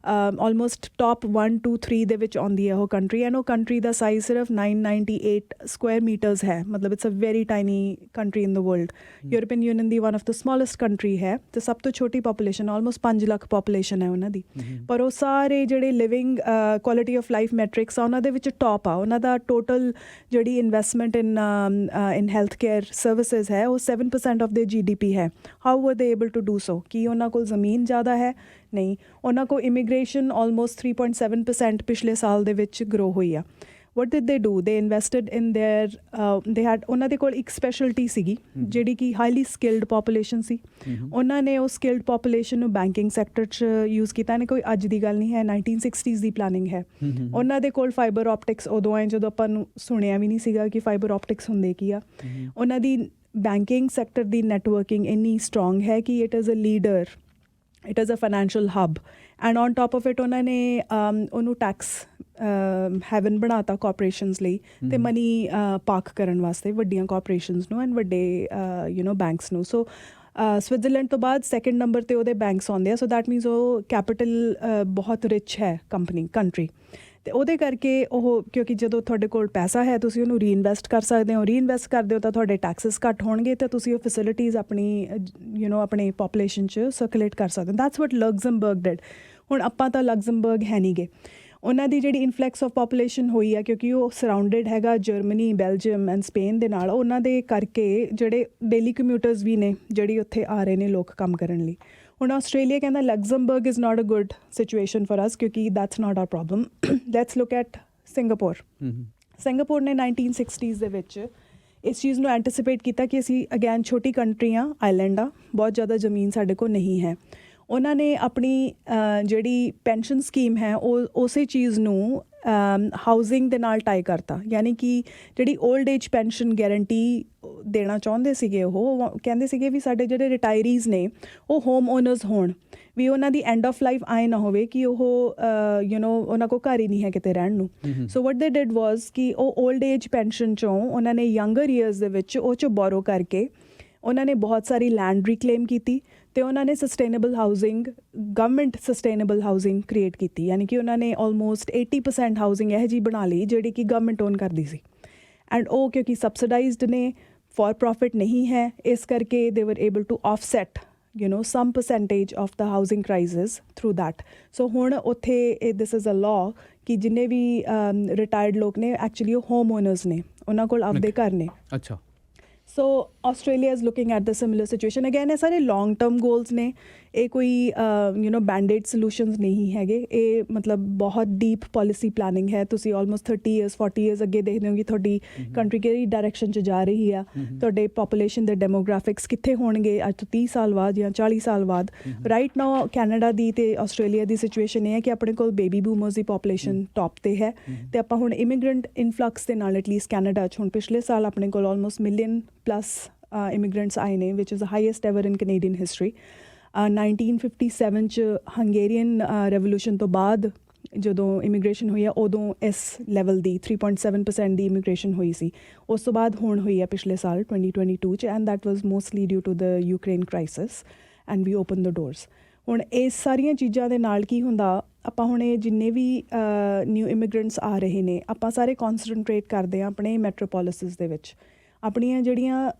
ਆਲਮੋਸਟ ਟੌਪ 1 2 3 ਦੇ ਵਿੱਚ ਆਉਂਦੀ ਹੈ ਉਹ ਕੰਟਰੀ, ਐਂਡ ਉਹ ਕੰਟਰੀ ਦਾ ਸਾਈਜ਼ ਸਿਰਫ 998 ਸਕੁਆਇਰ ਮੀਟਰਸ ਹੈ, ਮਤਲਬ it's a very tiny country in the world. European Union ਦੀ one of the smallest country ਹੈ, ਅਤੇ ਸਭ ਤੋਂ ਛੋਟੀ ਪਾਪੂਲੇਸ਼ਨ ਆਲਮੋਸਟ 5 ਲੱਖ ਪਾਪੂਲੇਸ਼ਨ ਹੈ ਉਹਨਾਂ ਦੀ, ਪਰ ਉਹ ਸਾਰੇ ਜਿਹੜੇ living quality of life matrix ਆ ਉਹਨਾਂ ਦੇ ਵਿੱਚ ਟੌਪ ਆ। ਉਹਨਾਂ ਦਾ ਟੋਟਲ ਜਿਹੜੀ ਇਨਵੈਸਟਮੈਂਟ ਇਨ ਹੈਲਥ ਕੇਅਰ ਸਰਵਿਸਿਜ਼ ਹੈ ਉਹ 7% ਆਫ ਦੇ GDP ਹੈ। ਹਾਊ ਵਰ ਦੇ ਏਬਲ ਟੂ ਡੂ ਸੋ? ਕੀ ਉਹਨਾਂ ਕੋਲ ਜ਼ਮੀਨ ਜ਼ਿਆਦਾ ਹੈ? ਨਹੀਂ। ਉਹਨਾਂ ਕੋਲ ਇਮੀਗ੍ਰੇਸ਼ਨ ਆਲਮੋਸਟ 3.7% ਪਿਛਲੇ ਸਾਲ ਦੇ ਵਿੱਚ ਗਰੋ ਹੋਈ ਆ। what did they do? They invested in their they had ਉਹਨਾਂ ਦੇ ਕੋਲ ਇੱਕ ਸਪੈਸ਼ਲਟੀ ਸੀਗੀ ਜਿਹੜੀ ਕਿ ਹਾਈਲੀ ਸਕਿਲਡ ਪਾਪੂਲੇਸ਼ਨ ਸੀ। ਉਹਨਾਂ ਨੇ ਉਹ ਸਕਿਲਡ ਪਾਪੂਲੇਸ਼ਨ ਨੂੰ ਬੈਂਕਿੰਗ ਸੈਕਟਰ 'ਚ ਯੂਜ਼ ਕੀਤਾ ਨੇ। ਕੋਈ ਅੱਜ ਦੀ ਗੱਲ ਨਹੀਂ ਹੈ, 1960s ਦੀ ਪਲਾਨਿੰਗ ਹੈ। ਉਹਨਾਂ ਦੇ ਕੋਲ ਫਾਈਬਰ ਆਪਟਿਕਸ ਉਦੋਂ ਆਏ ਜਦੋਂ ਆਪਾਂ ਨੂੰ ਸੁਣਿਆ ਵੀ ਨਹੀਂ ਸੀਗਾ ਕਿ ਫਾਈਬਰ ਆਪਟਿਕਸ ਹੁੰਦੇ ਕੀ ਆ। ਉਹਨਾਂ ਦੀ ਬੈਂਕਿੰਗ ਸੈਕਟਰ ਦੀ ਨੈਟਵਰਕਿੰਗ ਇੰਨੀ ਸਟਰੋਂਗ ਹੈ ਕਿ it is a leader, it is a financial hub, and on top of it ਉਹਨਾਂ ਨੇ ਉਹਨੂੰ ਟੈਕਸ ਹੈਵਨ ਬਣਾਤਾ ਕਾਰਪੋਰੇਸ਼ਨਸ ਲਈ ਅਤੇ ਮਨੀ ਪਾਰਕ ਕਰਨ ਵਾਸਤੇ ਵੱਡੀਆਂ ਕਾਰਪੋਰੇਸ਼ਨਸ ਨੂੰ ਐਂਡ ਵੱਡੇ ਬੈਂਕਸ ਨੂੰ। ਸੋ ਸਵਿਟਜ਼ਰਲੈਂਡ ਤੋਂ ਬਾਅਦ ਸੈਕਿੰਡ ਨੰਬਰ 'ਤੇ ਉਹਦੇ ਬੈਂਕਸ ਆਉਂਦੇ ਆ। ਸੋ ਦੈਟ ਮੀਨਸ ਉਹ ਕੈਪੀਟਲ ਬਹੁਤ ਰਿਚ ਹੈ ਕੰਟਰੀ, ਅਤੇ ਉਹਦੇ ਕਰਕੇ ਉਹ, ਕਿਉਂਕਿ ਜਦੋਂ ਤੁਹਾਡੇ ਕੋਲ ਪੈਸਾ ਹੈ ਤੁਸੀਂ ਉਹਨੂੰ ਰੀਇਨਵੈਸਟ ਕਰ ਸਕਦੇ ਹੋ, ਰੀਇਨਵੈਸਟ ਕਰਦੇ ਹੋ ਤਾਂ ਤੁਹਾਡੇ ਟੈਕਸਿਸ ਘੱਟ ਹੋਣਗੇ ਅਤੇ ਤੁਸੀਂ ਉਹ ਫੈਸਿਲਿਟੀਜ਼ ਆਪਣੀ ਆਪਣੇ ਪਾਪੂਲੇਸ਼ਨ 'ਚ ਸਰਕੂਲੇਟ ਕਰ ਸਕਦੇ ਹੋ। That's what Luxembourg did. ਹੁਣ ਆਪਾਂ ਤਾਂ ਲਗਜ਼ਮਬਰਗ ਹੈ ਨਹੀਂ ਗੇ। ਉਹਨਾਂ ਦੀ ਜਿਹੜੀ ਇਨਫਲੈਕਸ ਆਫ ਪਾਪੂਲੇਸ਼ਨ ਹੋਈ ਆ ਕਿਉਂਕਿ ਉਹ ਸਰਾਊਂਡਡ ਹੈਗਾ ਜਰਮਨੀ, ਬੈਲਜੀਅਮ ਐਂਡ ਸਪੇਨ ਦੇ ਨਾਲ, ਉਹਨਾਂ ਦੇ ਕਰਕੇ ਜਿਹੜੇ ਡੇਲੀ ਕਮਿਊਟਰਸ ਵੀ ਨੇ ਜਿਹੜੀ ਉੱਥੇ ਆ ਰਹੇ ਨੇ ਲੋਕ ਕੰਮ ਕਰਨ ਲਈ। ਹੁਣ ਆਸਟ੍ਰੇਲੀਆ ਕਹਿੰਦਾ Luxembourg is not a good situation for us ਕਿਉਂਕਿ that's not our problem. Let's look at Singapore. Singapore ਨੇ 1960s ਦੇ ਵਿੱਚ ਇਸ ਚੀਜ਼ ਨੂੰ ਐਂਟੀਸਿਪੇਟ ਕੀਤਾ ਕਿ ਅਸੀਂ ਅਗੈਨ ਛੋਟੀ ਕੰਟਰੀ ਆ, ਆਈਲੈਂਡ ਆ, ਬਹੁਤ ਜ਼ਿਆਦਾ ਜ਼ਮੀਨ ਸਾਡੇ ਕੋਲ ਨਹੀਂ ਹੈ। ਉਹਨਾਂ ਨੇ ਆਪਣੀ ਜਿਹੜੀ ਪੈਨਸ਼ਨ ਸਕੀਮ ਹੈ ਉਹ ਉਸੇ ਚੀਜ਼ ਨੂੰ ਹਾਊਸਿੰਗ ਦੇ ਨਾਲ ਟਾਈ ਕਰਤਾ, ਯਾਨੀ ਕਿ ਜਿਹੜੀ ਓਲਡ ਏਜ ਪੈਨਸ਼ਨ ਗਾਰੰਟੀ ਦੇਣਾ ਚਾਹੁੰਦੇ ਸੀਗੇ। ਉਹ ਕਹਿੰਦੇ ਸੀਗੇ ਵੀ ਸਾਡੇ ਜਿਹੜੇ ਰਿਟਾਇਰੀਜ਼ ਨੇ ਉਹ ਹੋਮ ਓਨਰਸ ਹੋਣ, ਵੀ ਉਹਨਾਂ ਦੀ ਐਂਡ ਆਫ ਲਾਈਫ ਆਏ ਨਾ ਹੋਵੇ ਕਿ ਉਹ ਉਹਨਾਂ ਕੋਲ ਘਰ ਹੀ ਨਹੀਂ ਹੈ ਕਿਤੇ ਰਹਿਣ ਨੂੰ। ਸੋ ਵਟ ਦੇ ਡਿਡ ਵਾਜ਼ ਕਿ ਉਹ ਓਲਡ ਏਜ ਪੈਨਸ਼ਨ 'ਚੋਂ ਉਹਨਾਂ ਨੇ ਯੰਗਰ ਈਅਰਸ ਦੇ ਵਿੱਚ ਉਹ 'ਚੋਂ ਬੋਰੋ ਕਰਕੇ ਉਹਨਾਂ ਨੇ ਬਹੁਤ ਸਾਰੀ ਲੈਂਡ ਰੀਕਲੇਮ ਕੀਤੀ ਅਤੇ ਉਹਨਾਂ ਨੇ sustainable housing, government sustainable housing create ਕੀਤੀ, ਯਾਨੀ ਕਿ ਉਹਨਾਂ ਨੇ ਆਲਮੋਸਟ 80% ਹਾਊਸਿੰਗ ਇਹੋ ਜਿਹੀ ਬਣਾ ਲਈ ਜਿਹੜੀ ਕਿ ਗਵਰਨਮੈਂਟ ਓਨ ਕਰਦੀ ਸੀ। ਐਂਡ ਉਹ ਕਿਉਂਕਿ ਸਬਸਿਡਾਈਜ਼ਡ ਨੇ, ਫॉर ਪ੍ਰੋਫਿਟ ਨਹੀਂ ਹੈ, ਇਸ ਕਰਕੇ they were able to offset some percentage of the housing crisis through that. So ਹੁਣ ਉੱਥੇ ਦਿਸ ਇਜ਼ ਅ ਲਾਅ ਕਿ ਜਿੰਨੇ ਵੀ ਰਿਟਾਇਰਡ ਲੋਕ ਨੇ ਐਕਚੁਅਲੀ ਉਹ ਹੋਮ ਓਨਰਸ ਨੇ, ਉਹਨਾਂ ਕੋਲ ਆਪਦੇ ਘਰ ਨੇ। ਅੱਛਾ। So Australia is looking at the similar situation. Again ਇਹ ਸਾਰੇ ਲੌਂਗ ਟਰਮ ਗੋਲਸ ਨੇ, ਇਹ ਕੋਈ ਬੈਂਡੇਡ ਸੋਲੂਸ਼ਨਸ ਨਹੀਂ ਹੈਗੇ। ਇਹ ਮਤਲਬ ਬਹੁਤ ਡੀਪ ਪੋਲਿਸੀ ਪਲਾਨਿੰਗ ਹੈ। ਤੁਸੀਂ ਆਲਮੋਸਟ 30 ਇਅਰਸ 40 ਇਅਰਸ ਅੱਗੇ ਦੇਖਦੇ ਹੋ ਕਿ ਤੁਹਾਡੀ ਕੰਟਰੀ ਕਿਹੜੀ ਡਾਇਰੈਕਸ਼ਨ 'ਚ ਜਾ ਰਹੀ ਆ, ਤੁਹਾਡੇ ਪਾਪੂਲੇਸ਼ਨ ਦੇ ਡੈਮੋਗ੍ਰਾਫਿਕਸ ਕਿੱਥੇ ਹੋਣਗੇ ਅੱਜ ਤੋਂ 30 ਸਾਲ ਬਾਅਦ ਜਾਂ 40 ਸਾਲ ਬਾਅਦ। ਰਾਈਟ ਨਾਓ ਕੈਨੇਡਾ ਦੀ ਅਤੇ ਆਸਟ੍ਰੇਲੀਆ ਦੀ ਸਿਚੁਏਸ਼ਨ ਇਹ ਹੈ ਕਿ ਆਪਣੇ ਕੋਲ ਬੇਬੀ ਬੂਮਰਸ ਦੀ ਪਾਪੂਲੇਸ਼ਨ ਟੌਪ 'ਤੇ ਹੈ, ਅਤੇ ਆਪਾਂ ਹੁਣ ਇਮੀਗਰੈਂਟ ਇਨਫਲਕਸ ਦੇ ਨਾਲ ਐਟਲੀਸਟ ਕੈਨੇਡਾ 'ਚ ਹੁਣ ਪਿਛਲੇ ਸਾਲ ਆਪਣੇ ਕੋਲ ਆਲਮੋਸਟ ਮਿਲੀਅਨ ਪਲੱਸ ਇਮੀਗਰੈਂਟਸ ਆਏ ਨੇ, which is the highest ever in Canadian history. 1957 'ਚ ਹੰਗੇਰੀਅਨ ਰੈਵੋਲੂਸ਼ਨ ਤੋਂ ਬਾਅਦ ਜਦੋਂ ਇਮੀਗ੍ਰੇਸ਼ਨ ਹੋਈ ਆ ਉਦੋਂ ਇਸ ਲੈਵਲ ਦੀ 3.7% ਦੀ ਇਮੀਗ੍ਰੇਸ਼ਨ ਹੋਈ ਸੀ। ਉਸ ਤੋਂ ਬਾਅਦ ਹੁਣ ਹੋਈ ਆ ਪਿਛਲੇ ਸਾਲ 2022 'ਚ, and that was mostly due to the Ukraine crisis and we open the doors. ਹੁਣ ਇਸ ਸਾਰੀਆਂ ਚੀਜ਼ਾਂ ਦੇ ਨਾਲ ਕੀ ਹੁੰਦਾ, ਆਪਾਂ ਹੁਣ ਇਹ ਜਿੰਨੇ ਵੀ ਨਿਊ ਇਮੀਗਰੈਂਟਸ ਆ ਰਹੇ ਨੇ ਆਪਾਂ ਸਾਰੇ ਕੌਨਸਨਟਰੇਟ ਕਰਦੇ ਹਾਂ ਆਪਣੇ ਮੈਟਰੋਪੋਲਿਸਿਸ ਦੇ ਵਿੱਚ। ਆਪਣੀਆਂ ਜਿਹੜੀਆਂ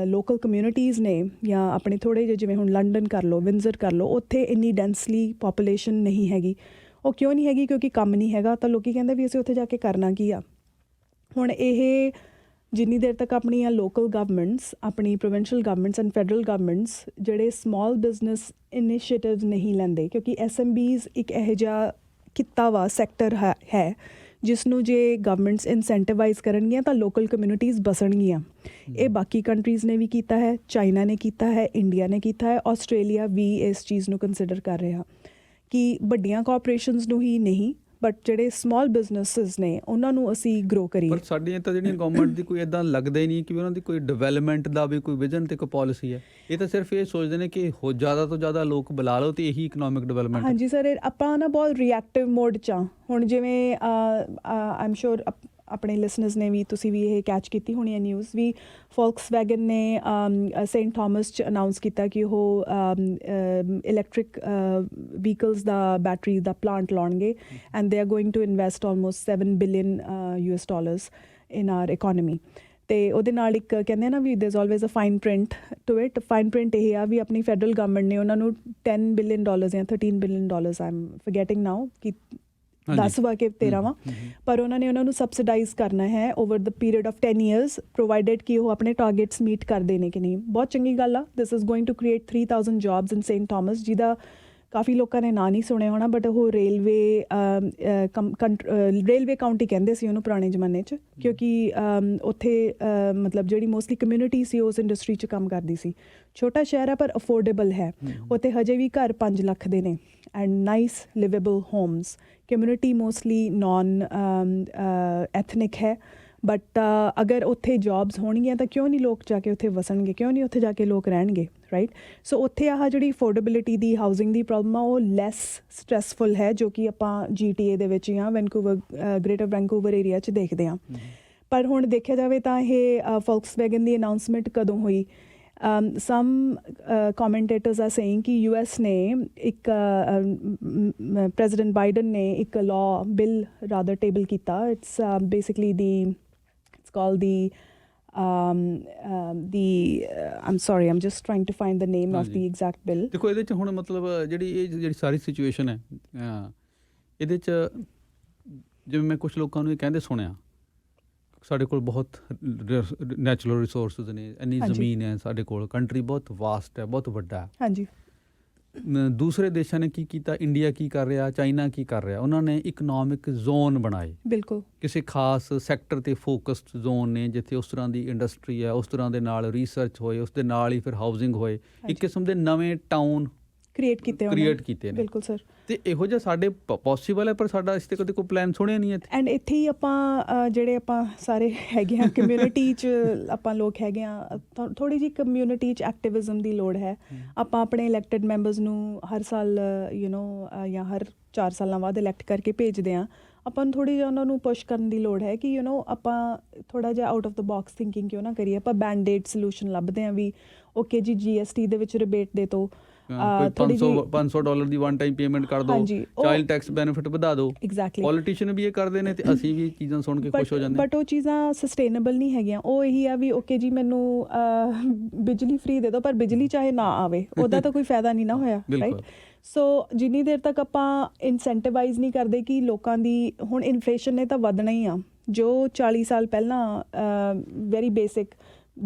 ਲੋਕਲ ਕਮਿਊਨਿਟੀਜ਼ ਨੇ ਜਾਂ ਆਪਣੇ ਥੋੜ੍ਹੇ ਜਿਹੇ ਜਿਵੇਂ ਹੁਣ ਲੰਡਨ ਕਰ ਲਓ, ਵਿੰਜ਼ਰ ਕਰ ਲਓ, ਉੱਥੇ ਇੰਨੀ ਡੈਂਸਲੀ ਪਾਪੂਲੇਸ਼ਨ ਨਹੀਂ ਹੈਗੀ। ਉਹ ਕਿਉਂ ਨਹੀਂ ਹੈਗੀ? ਕਿਉਂਕਿ ਕੰਮ ਨਹੀਂ ਹੈਗਾ, ਤਾਂ ਲੋਕ ਕਹਿੰਦੇ ਵੀ ਅਸੀਂ ਉੱਥੇ ਜਾ ਕੇ ਕਰਨਾ ਕੀ ਆ। ਹੁਣ ਇਹ ਜਿੰਨੀ ਦੇਰ ਤੱਕ ਆਪਣੀਆਂ ਲੋਕਲ ਗਵਰਨਮੈਂਟਸ, ਆਪਣੀ provincial governments and federal governments ਜਿਹੜੇ ਸਮਾਲ ਬਿਜ਼ਨਸ ਇਨੀਸ਼ੀਏਟਿਵਸ ਨਹੀਂ ਲੈਂਦੇ, ਕਿਉਂਕਿ SMBs ਇੱਕ ਇਹੋ ਜਿਹਾ ਕਿੱਤਾ ਵਾ, ਸੈਕਟਰ ਹੈ ਜਿਸ ਨੂੰ ਜੇ ਗਵਰਨਮੈਂਟਸ ਇਨਸੈਂਟਿਵਾਈਜ਼ ਕਰਨਗੀਆਂ ਤਾਂ ਲੋਕਲ ਕਮਿਊਨਿਟੀਜ਼ ਬਸਣਗੀਆਂ। ਇਹ ਬਾਕੀ ਕੰਟਰੀਜ਼ ਨੇ ਵੀ ਕੀਤਾ ਹੈ, ਚਾਈਨਾ ਨੇ ਕੀਤਾ ਹੈ, ਇੰਡੀਆ ਨੇ ਕੀਤਾ ਹੈ, ਆਸਟ੍ਰੇਲੀਆ ਵੀ ਇਸ ਚੀਜ਼ ਨੂੰ ਕੰਸੀਡਰ ਕਰ ਰਿਹਾ ਕਿ ਵੱਡੀਆਂ ਕਾਰਪੋਰੇਸ਼ਨਸ ਨੂੰ ਹੀ ਨਹੀਂ ਬਟ ਜਿਹੜੇ ਸਮਾਲ ਬਿਜ਼ਨਸਿਸ ਨੇ ਉਹਨਾਂ ਨੂੰ ਅਸੀਂ ਗਰੋ ਕਰੀਏ। ਪਰ ਸਾਡੀਆਂ ਤਾਂ ਜਿਹੜੀਆਂ ਗਵਰਨਮੈਂਟ ਦੀ ਕੋਈ ਇੱਦਾਂ ਲੱਗਦਾ ਹੀ ਨਹੀਂ ਕਿ ਉਹਨਾਂ ਦੀ ਕੋਈ ਡਿਵੈਲਪਮੈਂਟ ਦਾ ਵੀ ਕੋਈ ਵਿਜ਼ਨ ਅਤੇ ਕੋਈ ਪਾਲਿਸੀ ਹੈ। ਇਹ ਤਾਂ ਸਿਰਫ ਇਹ ਸੋਚਦੇ ਨੇ ਕਿ ਜ਼ਿਆਦਾ ਤੋਂ ਜ਼ਿਆਦਾ ਲੋਕ ਬੁਲਾ ਲਓ ਅਤੇ ਇਹੀ ਇਕਨੋਮਿਕ ਡਿਵੈਲਪਮੈਂਟ। ਹਾਂਜੀ ਸਰ, ਆਪਾਂ ਨਾ ਬਹੁਤ ਰਿਐਕਟਿਵ ਮੋਡ 'ਚ ਹਾਂ ਹੁਣ। ਜਿਵੇਂ ਆਈ ਐਮ ਸ਼ੋਰ ਆਪਣੇ ਲਿਸਨਰਸ ਨੇ ਵੀ, ਤੁਸੀਂ ਵੀ ਇਹ ਕੈਚ ਕੀਤੀ ਹੋਣੀ ਹੈ ਨਿਊਜ਼ ਵੀ, ਫੋਲਕਸਵੈਗਨ ਨੇ ਸੇਂਟ ਥਾਮਸ 'ਚ ਅਨਾਊਂਸ ਕੀਤਾ ਕਿ ਉਹ ਇਲੈਕਟ੍ਰਿਕ ਵਹੀਕਲਸ ਦਾ ਬੈਟਰੀ ਦਾ ਪਲਾਂਟ ਲਾਉਣਗੇ and they are going to invest almost $7 billion in our economy. ਅਤੇ ਉਹਦੇ ਨਾਲ ਇੱਕ ਕਹਿੰਦੇ ਨਾ ਵੀ there is always a fine print to it. Fine print ਇਹ ਆ ਵੀ ਆਪਣੀ ਫੈਡਰਲ ਗਵਰਨਮੈਂਟ ਨੇ ਉਹਨਾਂ ਨੂੰ $10 billion ਜਾਂ $13 billion ਆਈ ਐਮ ਫੋਰਗੈਟਿੰਗ ਨਾਓ ਕਿ 10 ਵਾ ਕੇ 13 ਵਾ, ਪਰ ਉਹਨਾਂ ਨੇ ਉਹਨਾਂ ਨੂੰ ਸਬਸਿਡਾਈਜ਼ ਕਰਨਾ ਹੈ over the period of 10 years provided ਕਿ ਉਹ ਆਪਣੇ ਟਾਰਗੇਟਸ ਮੀਟ ਕਰਦੇ ਨੇ ਕਿ ਨਹੀਂ। ਬਹੁਤ ਚੰਗੀ ਗੱਲ ਆ। This is going to create 3000 jobs in Saint Thomas, ਜਿਹਦਾ ਕਾਫੀ ਲੋਕਾਂ ਨੇ ਨਾਂ ਨਹੀਂ ਸੁਣਿਆ ਹੋਣਾ, ਬਟ ਉਹ ਰੇਲਵੇ ਕਾਊਂਟੀ ਕਹਿੰਦੇ ਸੀ ਉਹਨੂੰ ਪੁਰਾਣੇ ਜ਼ਮਾਨੇ 'ਚ, ਕਿਉਂਕਿ ਉੱਥੇ ਮਤਲਬ ਜਿਹੜੀ ਮੋਸਟਲੀ ਕਮਿਊਨਿਟੀ ਸੀ ਉਸ ਇੰਡਸਟਰੀ 'ਚ ਕੰਮ ਕਰਦੀ ਸੀ। ਛੋਟਾ ਸ਼ਹਿਰ ਹੈ ਪਰ ਅਫੋਰਡੇਬਲ ਹੈ। ਉੱਥੇ ਹਜੇ ਵੀ ਘਰ 5 ਲੱਖ ਦੇ ਨੇ and nice livable homes. Community mostly non ethnic ਹੈ, ਬਟ ਅਗਰ ਉੱਥੇ ਜੌਬਸ ਹੋਣਗੀਆਂ ਤਾਂ ਕਿਉਂ ਨਹੀਂ ਲੋਕ ਜਾ ਕੇ ਉੱਥੇ ਵਸਣਗੇ, ਕਿਉਂ ਨਹੀਂ ਉੱਥੇ ਜਾ ਕੇ ਲੋਕ ਰਹਿਣਗੇ, ਰਾਈਟ। ਸੋ ਉੱਥੇ ਆਹ ਜਿਹੜੀ ਅਫੋਰਡੇਬਿਲਿਟੀ ਦੀ ਹਾਊਸਿੰਗ ਦੀ ਪ੍ਰੋਬਲਮ ਆ ਉਹ ਲੈਸ ਸਟਰੈਸਫੁਲ ਹੈ, ਜੋ ਕਿ ਆਪਾਂ GTA ਦੇ ਵਿੱਚ ਜਾਂ ਵੈਨਕੂਵਰ, ਗ੍ਰੇਟਰ ਵੈਨਕੂਵਰ ਏਰੀਆ 'ਚ ਦੇਖਦੇ ਹਾਂ। ਪਰ ਹੁਣ ਦੇਖਿਆ ਜਾਵੇ ਤਾਂ ਇਹ ਫੋਲਕਸਵੈਗਨ ਦੀ ਅਨਾਊਂਸਮੈਂਟ ਕਦੋਂ ਹੋਈ? ਸਮ commentators are saying ਕਿ US ਨੇ ਇੱਕ ਪ੍ਰੈਜ਼ੀਡੈਂਟ ਬਾਈਡਨ ਨੇ ਇੱਕ ਬਿੱਲ ਰਾਦਰ ਟੇਬਲ ਕੀਤਾ। It's basically it's called I'm sorry, I'm just trying to find the name of the exact bill. ਦੇਖੋ ਇਹਦੇ 'ਚ ਹੁਣ ਮਤਲਬ ਜਿਹੜੀ ਸਾਰੀ ਸਿਚੁਏਸ਼ਨ ਹੈ, ਇਹਦੇ 'ਚ ਜਿਵੇਂ ਮੈਂ ਕੁਛ ਲੋਕਾਂ ਨੂੰ ਇਹ ਕਹਿੰਦੇ ਸੁਣਿਆ, ਸਾਡੇ ਕੋਲ ਬਹੁਤ ਨੈਚੁਰਲ ਰਿਸੋਰਸਿਸ ਨੇ, ਇੰਨੀ ਜ਼ਮੀਨ ਹੈ ਸਾਡੇ ਕੋਲ, ਕੰਟਰੀ ਬਹੁਤ ਵਾਸਟ ਹੈ, ਬਹੁਤ ਵੱਡਾ ਹੈ। ਹਾਂਜੀ। ਦੂਸਰੇ ਦੇਸ਼ਾਂ ਨੇ ਕੀ ਕੀਤਾ, ਇੰਡੀਆ ਕੀ ਕਰ ਰਿਹਾ, ਚਾਈਨਾ ਕੀ ਕਰ ਰਿਹਾ, ਉਹਨਾਂ ਨੇ ਇਕਨੋਮਿਕ ਜ਼ੋਨ ਬਣਾਏ। ਬਿਲਕੁਲ। ਕਿਸੇ ਖਾਸ ਸੈਕਟਰ 'ਤੇ ਫੋਕਸਡ ਜ਼ੋਨ ਨੇ, ਜਿੱਥੇ ਉਸ ਤਰ੍ਹਾਂ ਦੀ ਇੰਡਸਟਰੀ ਹੈ, ਉਸ ਤਰ੍ਹਾਂ ਦੇ ਨਾਲ ਰਿਸਰਚ ਹੋਏ, ਉਸ ਦੇ ਨਾਲ ਹੀ ਫਿਰ ਹਾਊਸਿੰਗ ਹੋਏ, ਇੱਕ ਕਿਸਮ ਦੇ ਨਵੇਂ ਟਾਊਨ ਕ੍ਰੀਏਟ ਕੀਤੇ ਨੇ। ਬਿਲਕੁਲ ਸਰ। ਅਤੇ ਇਹੋ ਜਿਹਾ ਸਾਡੇ ਪੋਸੀਬਲ ਹੈ, ਪਰ ਸਾਡਾ ਇਸ 'ਤੇ ਕਦੇ ਕੋਈ ਪਲਾਨ ਸੁਣਿਆ ਨਹੀਂ ਇੱਥੇ। ਐਂਡ ਇੱਥੇ ਹੀ ਆਪਾਂ ਜਿਹੜੇ ਆਪਾਂ ਸਾਰੇ ਹੈਗੇ ਹਾਂ ਕਮਿਊਨਿਟੀ 'ਚ ਆਪਾਂ ਲੋਕ ਹੈਗੇ ਹਾਂ, ਥੋੜ੍ਹੀ ਜਿਹੀ ਕਮਿਊਨਿਟੀ 'ਚ ਐਕਟਿਵਿਜ਼ਮ ਦੀ ਲੋੜ ਹੈ। ਆਪਾਂ ਆਪਣੇ ਇਲੈਕਟਿਡ ਮੈਂਬਰਸ ਨੂੰ ਹਰ ਸਾਲ ਜਾਂ ਹਰ 4 ਸਾਲਾਂ ਬਾਅਦ ਇਲੈਕਟ ਕਰਕੇ ਭੇਜਦੇ ਹਾਂ। ਆਪਾਂ ਨੂੰ ਥੋੜ੍ਹੀ ਜਿਹੀ ਉਹਨਾਂ ਨੂੰ ਪੁਸ਼ ਕਰਨ ਦੀ ਲੋੜ ਹੈ ਕਿ ਆਪਾਂ ਥੋੜ੍ਹਾ ਜਿਹਾ out of the box thinking ਕਿਉਂ ਨਾ ਕਰੀਏ। ਆਪਾਂ ਬੈਂਡ-ਏਡ ਸੋਲਿਊਸ਼ਨ ਲੱਭਦੇ ਹਾਂ ਵੀ ਓਕੇ ਜੀ GST ਦੇ ਵਿੱਚ ਰਿਬੇਟ ਦੇ ਦਿਓ, $500 ਦੀ ਵਨ ਟਾਈਮ ਪੇਮੈਂਟ ਕਰ ਦਿਓ, ਚਾਈਲਡ ਟੈਕਸ ਬੈਨੀਫਿਟ ਵਧਾ ਦਿਓ। ਐਗਜ਼ੈਕਟਲੀ। ਪੋਲੀਟੀਸ਼ੀਅਨ ਵੀ ਇਹ ਕਰਦੇ ਨੇ ਅਤੇ ਅਸੀਂ ਵੀ ਇਹ ਚੀਜ਼ਾਂ ਸੁਣ ਕੇ ਖੁਸ਼ ਹੋ ਜਾਂਦੇ। ਬਟ ਉਹ ਚੀਜ਼ਾਂ ਸਸਟੇਨੇਬਲ ਨਹੀਂ ਹੈਗੀਆਂ। ਉਹ ਇਹੀ ਆ ਵੀ ਓਕੇ ਜੀ ਮੈਨੂੰ ਬਿਜਲੀ ਫ੍ਰੀ ਦੇ ਦਿਓ, ਪਰ ਬਿਜਲੀ ਚਾਹੇ ਨਾ ਆਵੇ, ਉਹਦਾ ਤਾਂ ਕੋਈ ਫਾਇਦਾ ਨਹੀਂ ਨਾ ਹੋਇਆ, ਰਾਈਟ। ਸੋ ਜਿੰਨੀ ਦੇਰ ਤੱਕ ਆਪਾਂ ਇਨਸੈਂਟੀਵਾਈਜ਼ ਨਹੀਂ ਕਰਦੇ ਕਿ ਲੋਕਾਂ ਦੀ, ਹੁਣ ਇਨਫਲੇਸ਼ਨ ਨੇ ਤਾਂ ਵਧਣਾ ਹੀ ਆ। ਜੋ 40 ਸਾਲ ਪਹਿਲਾਂ ਵੈਰੀ ਬੇਸਿਕ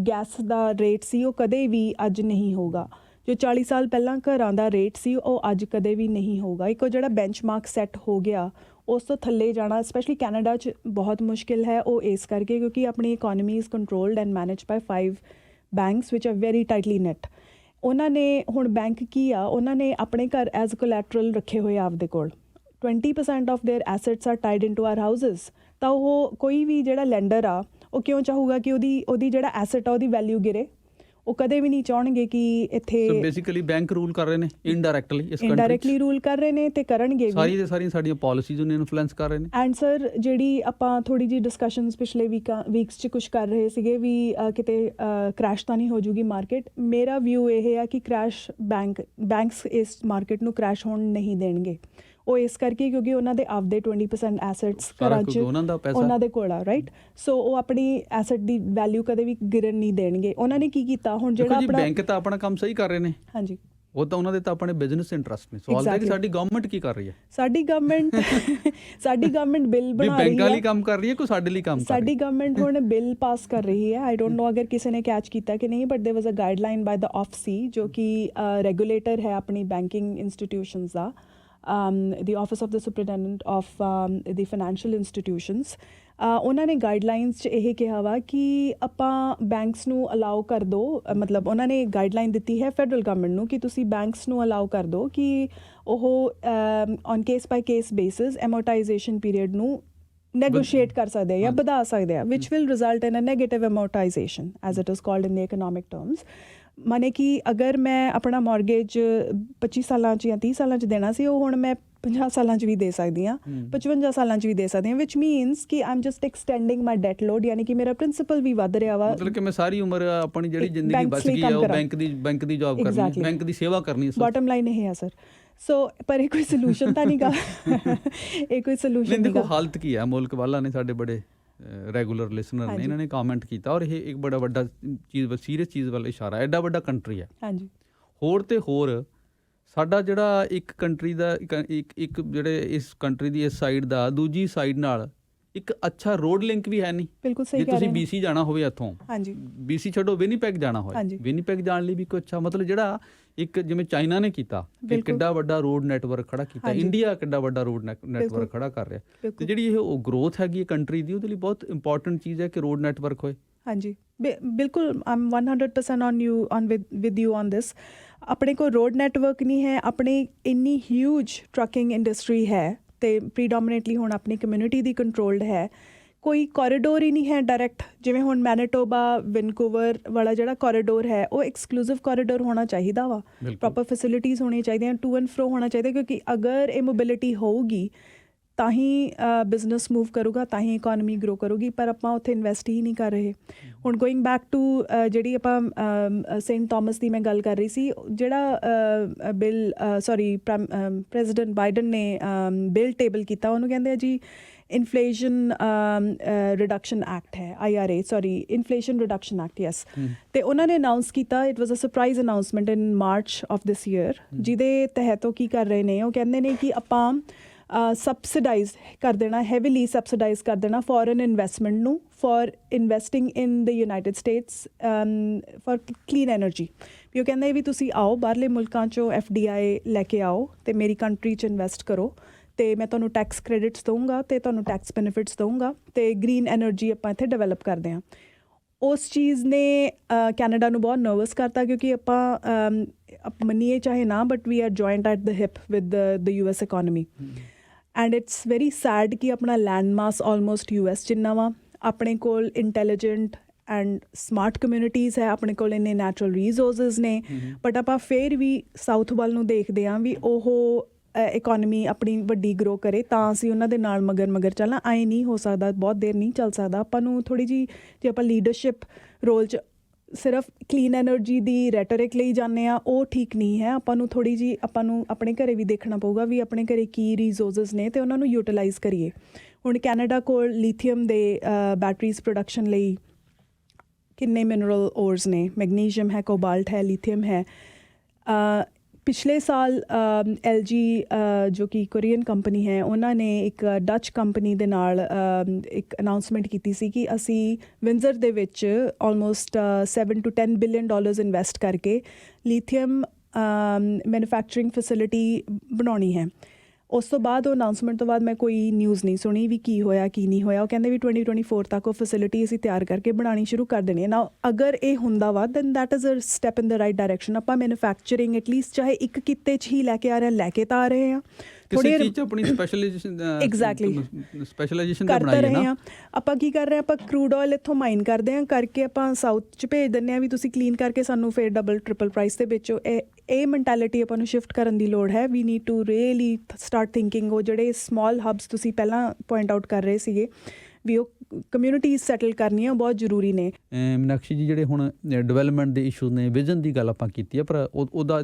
ਗੈਸ ਦਾ ਰੇਟ ਸੀ ਉਹ ਕਦੇ ਵੀ ਅੱਜ ਨਹੀਂ ਹੋਊਗਾ। ਜੋ 40 ਸਾਲ ਪਹਿਲਾਂ ਘਰਾਂ ਦਾ ਰੇਟ ਸੀ ਉਹ ਅੱਜ ਕਦੇ ਵੀ ਨਹੀਂ ਹੋਊਗਾ। ਇੱਕ ਉਹ ਜਿਹੜਾ ਬੈਂਚਮਾਰਕ ਸੈੱਟ ਹੋ ਗਿਆ, ਉਸ ਤੋਂ ਥੱਲੇ ਜਾਣਾ ਸਪੈਸ਼ਲੀ ਕੈਨੇਡਾ 'ਚ ਬਹੁਤ ਮੁਸ਼ਕਿਲ ਹੈ। ਉਹ ਇਸ ਕਰਕੇ ਕਿਉਂਕਿ ਆਪਣੀ economy is controlled and manage by 5 banks which are very tightly knit. ਉਹਨਾਂ ਨੇ ਹੁਣ ਬੈਂਕ ਕੀ ਆ, ਉਹਨਾਂ ਨੇ ਆਪਣੇ ਘਰ ਐਜ਼ ਕੋਲੈਟਰਲ ਰੱਖੇ ਹੋਏ ਆਪਦੇ ਕੋਲ। 20% of their assets are tied in to our houses. ਤਾਂ ਉਹ ਕੋਈ ਵੀ ਜਿਹੜਾ ਲੈਂਡਰ ਆ ਉਹ ਕਿਉਂ ਚਾਹੂਗਾ ਕਿ ਉਹਦੀ ਜਿਹੜਾ ਐਸੈਟ ਆ ਉਹਦੀ ਵੈਲਿਊ ਗਿਰੇ? ਉਹ ਕਦੇ ਵੀ ਨਹੀਂ ਚਾਹਣਗੇ ਕਿ ਇੱਥੇ ਬੇਸਿਕਲੀ ਬੈਂਕ ਰੂਲ ਕਰ ਰਹੇ ਨੇ ਇਨਡਾਇਰੈਕਟਲੀ ਰੂਲ ਕਰ ਰਹੇ ਨੇ ਅਤੇ ਕਰਨਗੇ ਵੀ। ਸਾਰੀਆਂ ਸਾਡੀਆਂ ਪਾਲਿਸੀਜ਼ ਨੂੰ ਇਨਫਲੂਐਂਸ ਕਰ ਰਹੇ ਨੇ। ਐਂਡ ਸਰ ਜਿਹੜੀ ਆਪਾਂ ਥੋੜ੍ਹੀ ਜਿਹੀ ਡਿਸਕਸ਼ਨਸ ਪਿਛਲੇ ਵੀਕਸ 'ਚ ਕੁਛ ਕਰ ਰਹੇ ਸੀਗੇ ਵੀ ਕਿਤੇ ਕ੍ਰੈਸ਼ ਤਾਂ ਨਹੀਂ ਹੋ ਜੂਗੀ ਮਾਰਕੀਟ। ਮੇਰਾ ਵਿਊ ਇਹ ਆ ਕਿ ਬੈਂਕਸ ਇਸ ਮਾਰਕੀਟ ਨੂੰ ਕ੍ਰੈਸ਼ ਹੋਣ ਨਹੀਂ ਦੇਣਗੇ। ਉਹ ਇਸ ਕਰਕੇ ਕਿਉਂਕਿ ਉਹਨਾਂ ਦੇ ਆਪਦੇ 20% ਐਸੈਟਸ ਘਰਾਂ 'ਚ ਉਹਨਾਂ ਦੇ ਕੋਲ ਆ, ਰਾਈਟ। ਸੋ ਉਹ ਆਪਣੀ ਐਸੈਟ ਦੀ ਵੈਲਿਊ ਕਦੇ ਵੀ ਗਿਰਨ ਨਹੀਂ ਦੇਣਗੇ। ਉਹਨਾਂ ਨੇ ਕੀ ਕੀਤਾ ਹੁਣ ਜਿਹੜਾ ਆਪਣਾ ਬੈਂਕ ਤਾਂ ਆਪਣਾ ਕੰਮ ਸਹੀ ਕਰ ਰਹੇ ਨੇ। ਹਾਂਜੀ। ਉਹ ਤਾਂ ਉਹਨਾਂ ਦੇ ਤਾਂ ਆਪਣੇ ਬਿਜ਼ਨਸ ਇੰਟਰਸਟ ਨੇ। ਸਵਾਲ ਹੈ ਕਿ ਸਾਡੀ ਗਵਰਨਮੈਂਟ ਕੀ ਕਰ ਰਹੀ ਹੈ? ਸਾਡੀ ਗਵਰਨਮੈਂਟ ਬਿੱਲ ਬਣਾ ਰਹੀ ਹੈ। ਬੈਂਕਾਂ ਲਈ ਕੰਮ ਕਰ ਰਹੀ ਹੈ, ਕੋਈ ਸਾਡੇ ਲਈ ਕੰਮ ਕਰ ਰਹੀ ਹੈ? ਸਾਡੀ ਗਵਰਨਮੈਂਟ ਹੁਣ ਬਿੱਲ ਪਾਸ ਕਰ ਰਹੀ ਹੈ। ਆਈ ਡੋਂਟ ਨੋ ਅਗਰ ਕਿਸੇ ਨੇ ਕੈਚ ਕੀਤਾ ਕਿ ਨਹੀਂ, but there was a guideline by the OFC ਜੋ ਕਿ ਰੈਗੂਲੇਟਰ ਹੈ ਆਪਣੀ ਬੈਂਕਿੰਗ ਇੰਸਟੀਟਿਊਸ਼ਨਸ ਦਾ। the Office of the Superintendent of the Financial Institutions, ਉਹਨਾਂ ਨੇ ਗਾਈਡਲਾਈਨਸ 'ਚ ਇਹ ਕਿਹਾ ਵਾ ਕਿ ਆਪਾਂ ਬੈਂਕਸ ਨੂੰ ਅਲਾਓ ਕਰ ਦਿਓ। ਮਤਲਬ ਉਹਨਾਂ ਨੇ ਗਾਈਡਲਾਈਨ ਦਿੱਤੀ ਹੈ ਫੈਡਰਲ ਗਵਰਨਮੈਂਟ ਨੂੰ ਕਿ ਤੁਸੀਂ ਬੈਂਕਸ ਨੂੰ ਅਲਾਓ ਕਰ ਦਿਓ ਕਿ ਉਹ on case by case basis amortisation period ਨੂੰ ਨੈਗੋਸ਼ੀਏਟ ਕਰ ਸਕਦੇ ਆ ਜਾਂ ਵਧਾ ਸਕਦੇ ਆ, which will result in a negative amortisation as it is called in the economic terms. ਮਾਨੇ ਕਿ ਅਗਰ ਮੈਂ ਆਪਣਾ ਮੌਰਗੇਜ 25 ਸਾਲਾਂ 'ਚ ਜਾਂ 30 ਸਾਲਾਂ 'ਚ ਦੇਣਾ ਸੀ, ਉਹ ਹੁਣ ਮੈਂ 50 ਸਾਲਾਂ 'ਚ ਵੀ ਦੇ ਸਕਦੀ ਹਾਂ, 55 ਸਾਲਾਂ 'ਚ ਵੀ ਦੇ ਸਕਦੀ ਹਾਂ, ਵਿਚ ਮੀਨਸ ਕਿ I am just extending my debt load, ਯਾਨੀ ਕਿ ਮੇਰਾ ਪ੍ਰਿੰਸੀਪਲ ਵੀ ਵੱਧ ਰਿਹਾ ਵਾ। ਮਤਲਬ ਕਿ ਮੈਂ ਸਾਰੀ ਉਮਰ ਆਪਣੀ ਜਿਹੜੀ ਜ਼ਿੰਦਗੀ ਬਚ ਗਈ ਹੈ ਉਹ ਬੈਂਕ ਦੀ ਜੌਬ ਕਰਨੀ, ਬੈਂਕ ਦੀ ਸੇਵਾ ਕਰਨੀ। ਬਾਟਮ ਲਾਈਨ ਇਹ ਹੈ ਸਰ। ਸੋ ਪਰ ਇਹ ਕੋਈ ਸੋਲੂਸ਼ਨ ਤਾਂ ਨਹੀਂ ਗਾ, ਇਹ ਕੋਈ ਸੋਲੂਸ਼ਨ ਨਹੀਂ। ਦੇਖੋ ਹਾਲਤ ਕੀ ਹੈ, ਮੁਲਕ ਵਾਲਾ ਨੇ ਸਾਡੇ ਬੜੇ ਰੈਗੂਲਰ ਲਿਸਨਰ ਨੇ, ਇਹਨਾਂ ਨੇ ਕਮੈਂਟ ਕੀਤਾ ਔਰ ਇਹ ਇੱਕ ਬੜਾ ਵੱਡਾ ਚੀਜ਼, ਸੀਰੀਅਸ ਚੀਜ਼ ਵੱਲ ਇਸ਼ਾਰਾ, ਐਡਾ ਵੱਡਾ ਕੰਟਰੀ ਹੈ। ਹਾਂਜੀ, ਹੋਰ ਤੇ ਹੋਰ ਸਾਡਾ ਜਿਹੜਾ ਇੱਕ ਕੰਟਰੀ ਦਾ ਇੱਕ ਜਿਹੜੇ ਇਸ ਕੰਟਰੀ ਦੀ ਇਸ ਸਾਈਡ ਦਾ ਦੂਜੀ ਸਾਈਡ ਨਾਲ ਇੱਕ ਅੱਛਾ ਰੋਡ ਲਿੰਕ ਵੀ ਹੈ ਨਹੀਂ। ਬਿਲਕੁਲ ਸਹੀ ਜੇ ਕਹਿ ਰਹੇ ਤੁਸੀਂ BC ਜਾਣਾ ਹੋਵੇ ਇੱਥੋਂ, ਹਾਂਜੀ BC ਛੱਡੋ ਵਿਨੀਪੈਗ ਜਾਣਾ ਹੋਵੇ, ਵਿਨੀਪੈਗ ਜਾਣ ਲਈ ਵੀ ਕੋਈ ਅੱਛਾ, ਮਤਲਬ ਜਿਹੜਾ ਇੱਕ ਜਿਵੇਂ ਚਾਈਨਾ ਨੇ ਕੀਤਾ, ਕਿੱਡਾ ਵੱਡਾ ਰੋਡ ਨੈਟਵਰਕ ਖੜਾ ਕੀਤਾ, ਇੰਡੀਆ ਕਿੱਡਾ ਵੱਡਾ ਰੋਡ ਨੈਟਵਰਕ ਖੜਾ ਕਰ ਰਿਹਾ, ਤੇ ਜਿਹੜੀ ਇਹ ਉਹ ਗਰੋਥ ਹੈਗੀ ਹੈ ਕੰਟਰੀ ਦੀ, ਉਹਦੇ ਲਈ ਬਹੁਤ ਇੰਪੋਰਟੈਂਟ ਚੀਜ਼ ਹੈ ਕਿ ਰੋਡ ਨੈਟਵਰਕ ਹੋਏ। ਹਾਂਜੀ ਬਿਲਕੁਲ, I am 100% on with you on this. ਆਪਣੇ ਕੋਲ ਰੋਡ ਨੈਟਵਰਕ ਨਹੀਂ ਹੈ, ਆਪਣੀ ਇੰਨੀ ਹਿਊਜ ਟਰੱਕਿੰਗ ਇੰਡਸਟਰੀ ਹੈ ਅਤੇ ਪ੍ਰੀਡੋਮੀਨੇਟਲੀ ਹੁਣ ਆਪਣੀ ਕਮਿਊਨਿਟੀ ਦੀ ਕੰਟਰੋਲਡ ਹੈ, ਕੋਈ ਕੋਰੀਡੋਰ ਹੀ ਨਹੀਂ ਹੈ ਡਾਇਰੈਕਟ। ਜਿਵੇਂ ਹੁਣ ਮੈਨੀਟੋਬਾ ਵੈਨਕੂਵਰ ਵਾਲਾ ਜਿਹੜਾ ਕੋਰੀਡੋਰ ਹੈ ਉਹ ਐਕਸਕਲੂਸਿਵ ਕੋਰੀਡੋਰ ਹੋਣਾ ਚਾਹੀਦਾ ਵਾ, ਪ੍ਰੋਪਰ ਫੈਸਿਲਿਟੀਜ਼ ਹੋਣੀਆਂ ਚਾਹੀਦੀਆਂ, ਟੂ ਐਂਡ ਫਰੋ ਹੋਣਾ ਚਾਹੀਦਾ, ਕਿਉਂਕਿ ਅਗਰ ਇਹ ਮੋਬਿਲਿਟੀ ਹੋਊਗੀ ਤਾਂ ਹੀ ਬਿਜ਼ਨਸ ਮੂਵ ਕਰੂਗਾ, ਤਾਂ ਹੀ ਇਕੋਨਮੀ ਗਰੋ ਕਰੂਗੀ, ਪਰ ਆਪਾਂ ਉੱਥੇ ਇਨਵੈਸਟ ਹੀ ਨਹੀਂ ਕਰ ਰਹੇ। ਹੁਣ ਗੋਇੰਗ ਬੈਕ ਟੂ ਜਿਹੜੀ ਆਪਾਂ ਸੇਂਟ ਥਾਮਸ ਦੀ ਮੈਂ ਗੱਲ ਕਰ ਰਹੀ ਸੀ, ਜਿਹੜਾ ਪ੍ਰੈਜ਼ੀਡੈਂਟ ਬਾਈਡਨ ਨੇ ਬਿੱਲ ਟੇਬਲ ਕੀਤਾ, ਉਹਨੂੰ ਕਹਿੰਦੇ ਆ ਜੀ ਇਨਫਲੇਸ਼ਨ ਰਿਡਕਸ਼ਨ ਐਕਟ ਹੈ, ਇਨਫਲੇਸ਼ਨ ਰਿਡਕਸ਼ਨ ਐਕਟ, ਯੈਸ। ਅਤੇ ਉਹਨਾਂ ਨੇ ਅਨਾਊਂਸ ਕੀਤਾ, it was a surprise announcement in March of this year, ਜਿਹਦੇ ਤਹਿਤ ਉਹ ਕੀ ਕਰ ਰਹੇ ਨੇ, ਉਹ ਕਹਿੰਦੇ ਨੇ ਕਿ ਆਪਾਂ ਸਬਸਿਡਾਈਜ਼ ਕਰ ਦੇਣਾ, ਹੈਵੀਲੀ ਸਬਸਿਡਾਈਜ਼ ਕਰ ਦੇਣਾ ਫੋਰਨ ਇਨਵੈਸਟਮੈਂਟ ਨੂੰ, for investing in the United States for clean energy. ਵੀ ਉਹ ਕਹਿੰਦੇ ਵੀ ਤੁਸੀਂ ਆਓ, ਬਾਹਰਲੇ ਮੁਲਕਾਂ 'ਚੋਂ FDI ਲੈ ਕੇ ਆਓ ਅਤੇ ਮੇਰੀ ਕੰਟਰੀ 'ਚ ਇਨਵੈਸਟ ਕਰੋ, ਅਤੇ ਮੈਂ ਤੁਹਾਨੂੰ ਟੈਕਸ ਕ੍ਰੈਡਿਟਸ ਦਊਂਗਾ ਅਤੇ ਤੁਹਾਨੂੰ ਟੈਕਸ ਬੈਨੀਫਿਟਸ ਦਊਂਗਾ, ਅਤੇ ਗ੍ਰੀਨ ਐਨਰਜੀ ਆਪਾਂ ਇੱਥੇ ਡਿਵੈਲਪ ਕਰਦੇ ਹਾਂ। ਉਸ ਚੀਜ਼ ਨੇ ਕੈਨੇਡਾ ਨੂੰ ਬਹੁਤ ਨਰਵਸ ਕਰਤਾ, ਕਿਉਂਕਿ ਆਪਾਂ ਮੰਨੀਏ ਚਾਹੇ ਨਾ, but we are joined at the hip with the US economy, and it's very sad ਕਿ ਆਪਣਾ ਲੈਂਡ ਮਾਸ ਆਲਮੋਸਟ US ਜਿੰਨਾ ਵਾ, ਆਪਣੇ ਕੋਲ ਇੰਟੈਲੀਜੈਂਟ ਐਂਡ ਸਮਾਰਟ ਕਮਿਊਨਿਟੀਜ਼ ਹੈ, ਆਪਣੇ ਕੋਲ ਇੰਨੇ ਨੈਚੁਰਲ ਰਿਸੋਰਸਿਸ ਨੇ, ਬਟ ਆਪਾਂ ਫਿਰ ਵੀ ਸਾਊਥ ਵੱਲ ਨੂੰ ਦੇਖਦੇ ਹਾਂ ਵੀ ਉਹ ਇਕੋਨਮੀ ਆਪਣੀ ਵੱਡੀ ਗਰੋ ਕਰੇ ਤਾਂ ਅਸੀਂ ਉਹਨਾਂ ਦੇ ਨਾਲ ਮਗਰ ਚੱਲਾਂ। ਐਂ ਨਹੀਂ ਹੋ ਸਕਦਾ, ਬਹੁਤ ਦੇਰ ਨਹੀਂ ਚੱਲ ਸਕਦਾ। ਆਪਾਂ ਨੂੰ ਥੋੜ੍ਹੀ ਜਿਹੀ, ਜੇ ਆਪਾਂ ਲੀਡਰਸ਼ਿਪ ਰੋਲ 'ਚ ਸਿਰਫ ਕਲੀਨ ਐਨਰਜੀ ਦੀ ਰੈਟੋਰਿਕ ਲਈ ਜਾਂਦੇ ਹਾਂ, ਉਹ ਠੀਕ ਨਹੀਂ ਹੈ। ਆਪਾਂ ਨੂੰ ਥੋੜ੍ਹੀ ਜਿਹੀ, ਆਪਾਂ ਨੂੰ ਆਪਣੇ ਘਰੇ ਵੀ ਦੇਖਣਾ ਪਊਗਾ ਵੀ ਆਪਣੇ ਘਰੇ ਕੀ ਰਿਸੋਰਸਿਸ ਨੇ ਅਤੇ ਉਹਨਾਂ ਨੂੰ ਯੂਟੀਲਾਈਜ਼ ਕਰੀਏ। ਹੁਣ ਕੈਨੇਡਾ ਕੋਲ ਲੀਥੀਅਮ ਦੇ ਬੈਟਰੀਜ਼ ਪ੍ਰੋਡਕਸ਼ਨ ਲਈ ਕਿੰਨੇ ਮਿਨਰਲ ਓਰਸ ਨੇ, ਮੈਗਨੀਸ਼ੀਅਮ ਹੈ, ਕੋਬਾਲਟ ਹੈ, ਲੀਥੀਅਮ ਹੈ। ਪਿਛਲੇ ਸਾਲ LG ਜੋ ਕਿ ਕੋਰੀਅਨ ਕੰਪਨੀ ਹੈ, ਉਹਨਾਂ ਨੇ ਇੱਕ ਡੱਚ ਕੰਪਨੀ ਦੇ ਨਾਲ ਇੱਕ ਅਨਾਊਂਸਮੈਂਟ ਕੀਤੀ ਸੀ ਕਿ ਅਸੀਂ ਵਿੰਜ਼ਰ ਦੇ ਵਿੱਚ ਆਲਮੋਸਟ $7 to $10 ਬਿਲੀਅਨ ਇਨਵੈਸਟ ਕਰਕੇ ਲੀਥੀਅਮ ਮੈਨੂਫੈਕਚਰਿੰਗ ਫੈਸਿਲਿਟੀ ਬਣਾਉਣੀ ਹੈ। ਉਸ ਤੋਂ ਬਾਅਦ ਉਹ ਅਨਾਊਂਸਮੈਂਟ ਤੋਂ ਬਾਅਦ ਮੈਂ ਕੋਈ ਨਿਊਜ਼ ਨਹੀਂ ਸੁਣੀ ਵੀ ਕੀ ਹੋਇਆ ਕੀ ਨਹੀਂ ਹੋਇਆ। ਉਹ ਕਹਿੰਦੇ ਵੀ 2024 ਤੱਕ ਉਹ ਫੈਸਿਲਿਟੀ ਅਸੀਂ ਤਿਆਰ ਕਰਕੇ ਬਣਾਉਣੀ ਸ਼ੁਰੂ ਕਰ ਦੇਣੀ ਹੈ। ਨਾ ਅਗਰ ਇਹ ਹੁੰਦਾ ਵਾ then that is a step in the right direction. ਆਪਾਂ ਮੈਨੂਫੈਕਚਰਿੰਗ ਐਟਲੀਸਟ ਚਾਹੇ ਇੱਕ ਕਿੱਤੇ 'ਚ ਹੀ ਲੈ ਕੇ ਆ ਰਹੇ ਹਾਂ ਕਿਸੇ ਚੀਜ਼ 'ਚ ਆਪਣੀ ਸਪੈਸ਼ਲਾਈਜੇਸ਼ਨ ਕਰ ਰਹੇ ਹਾਂ। ਆਪਾਂ ਕੀ ਕਰ ਰਹੇ ਹਾਂ, ਆਪਾਂ ਕਰੂਡ ਆਇਲ ਇੱਥੋਂ ਮਾਈਨ ਕਰਦੇ ਹਾਂ, ਕਰਕੇ ਆਪਾਂ ਸਾਊਥ 'ਚ ਭੇਜ ਦਿੰਦੇ ਹਾਂ ਵੀ ਤੁਸੀਂ ਕਲੀਨ ਕਰਕੇ ਸਾਨੂੰ ਫਿਰ ਡਬਲ ਟ੍ਰਿਪਲ ਪ੍ਰਾਈਸ ਦੇ ਵੇਚੋ। ਇਹ ਮੈਂਟੈਲਿਟੀ ਆਪਾਂ ਨੂੰ ਸ਼ਿਫਟ ਕਰਨ ਦੀ ਲੋੜ ਹੈ। We need to really start thinking. ਉਹ ਜਿਹੜੇ ਸਮਾਲ ਹਬਸ ਤੁਸੀਂ ਪਹਿਲਾਂ ਪੁਆਇੰਟ ਆਊਟ ਕਰ ਰਹੇ ਸੀਗੇ ਵੀ ਉਹ ਕਮਿਊਨਿਟੀਜ਼ ਸੈਟਲ ਕਰਨੀਆਂ ਬਹੁਤ ਜ਼ਰੂਰੀ ਨੇ। ਮੀਨਾਕਸ਼ੀ ਜੀ, ਜਿਹੜੇ ਹੁਣ ਡਿਵੈਲਪਮੈਂਟ ਦੇ ਇਸ਼ੂਜ਼ ਨੇ, ਵਿਜ਼ਨ ਦੀ ਗੱਲ ਆਪਾਂ ਕੀਤੀ ਹੈ, ਪਰ ਉਹਦਾ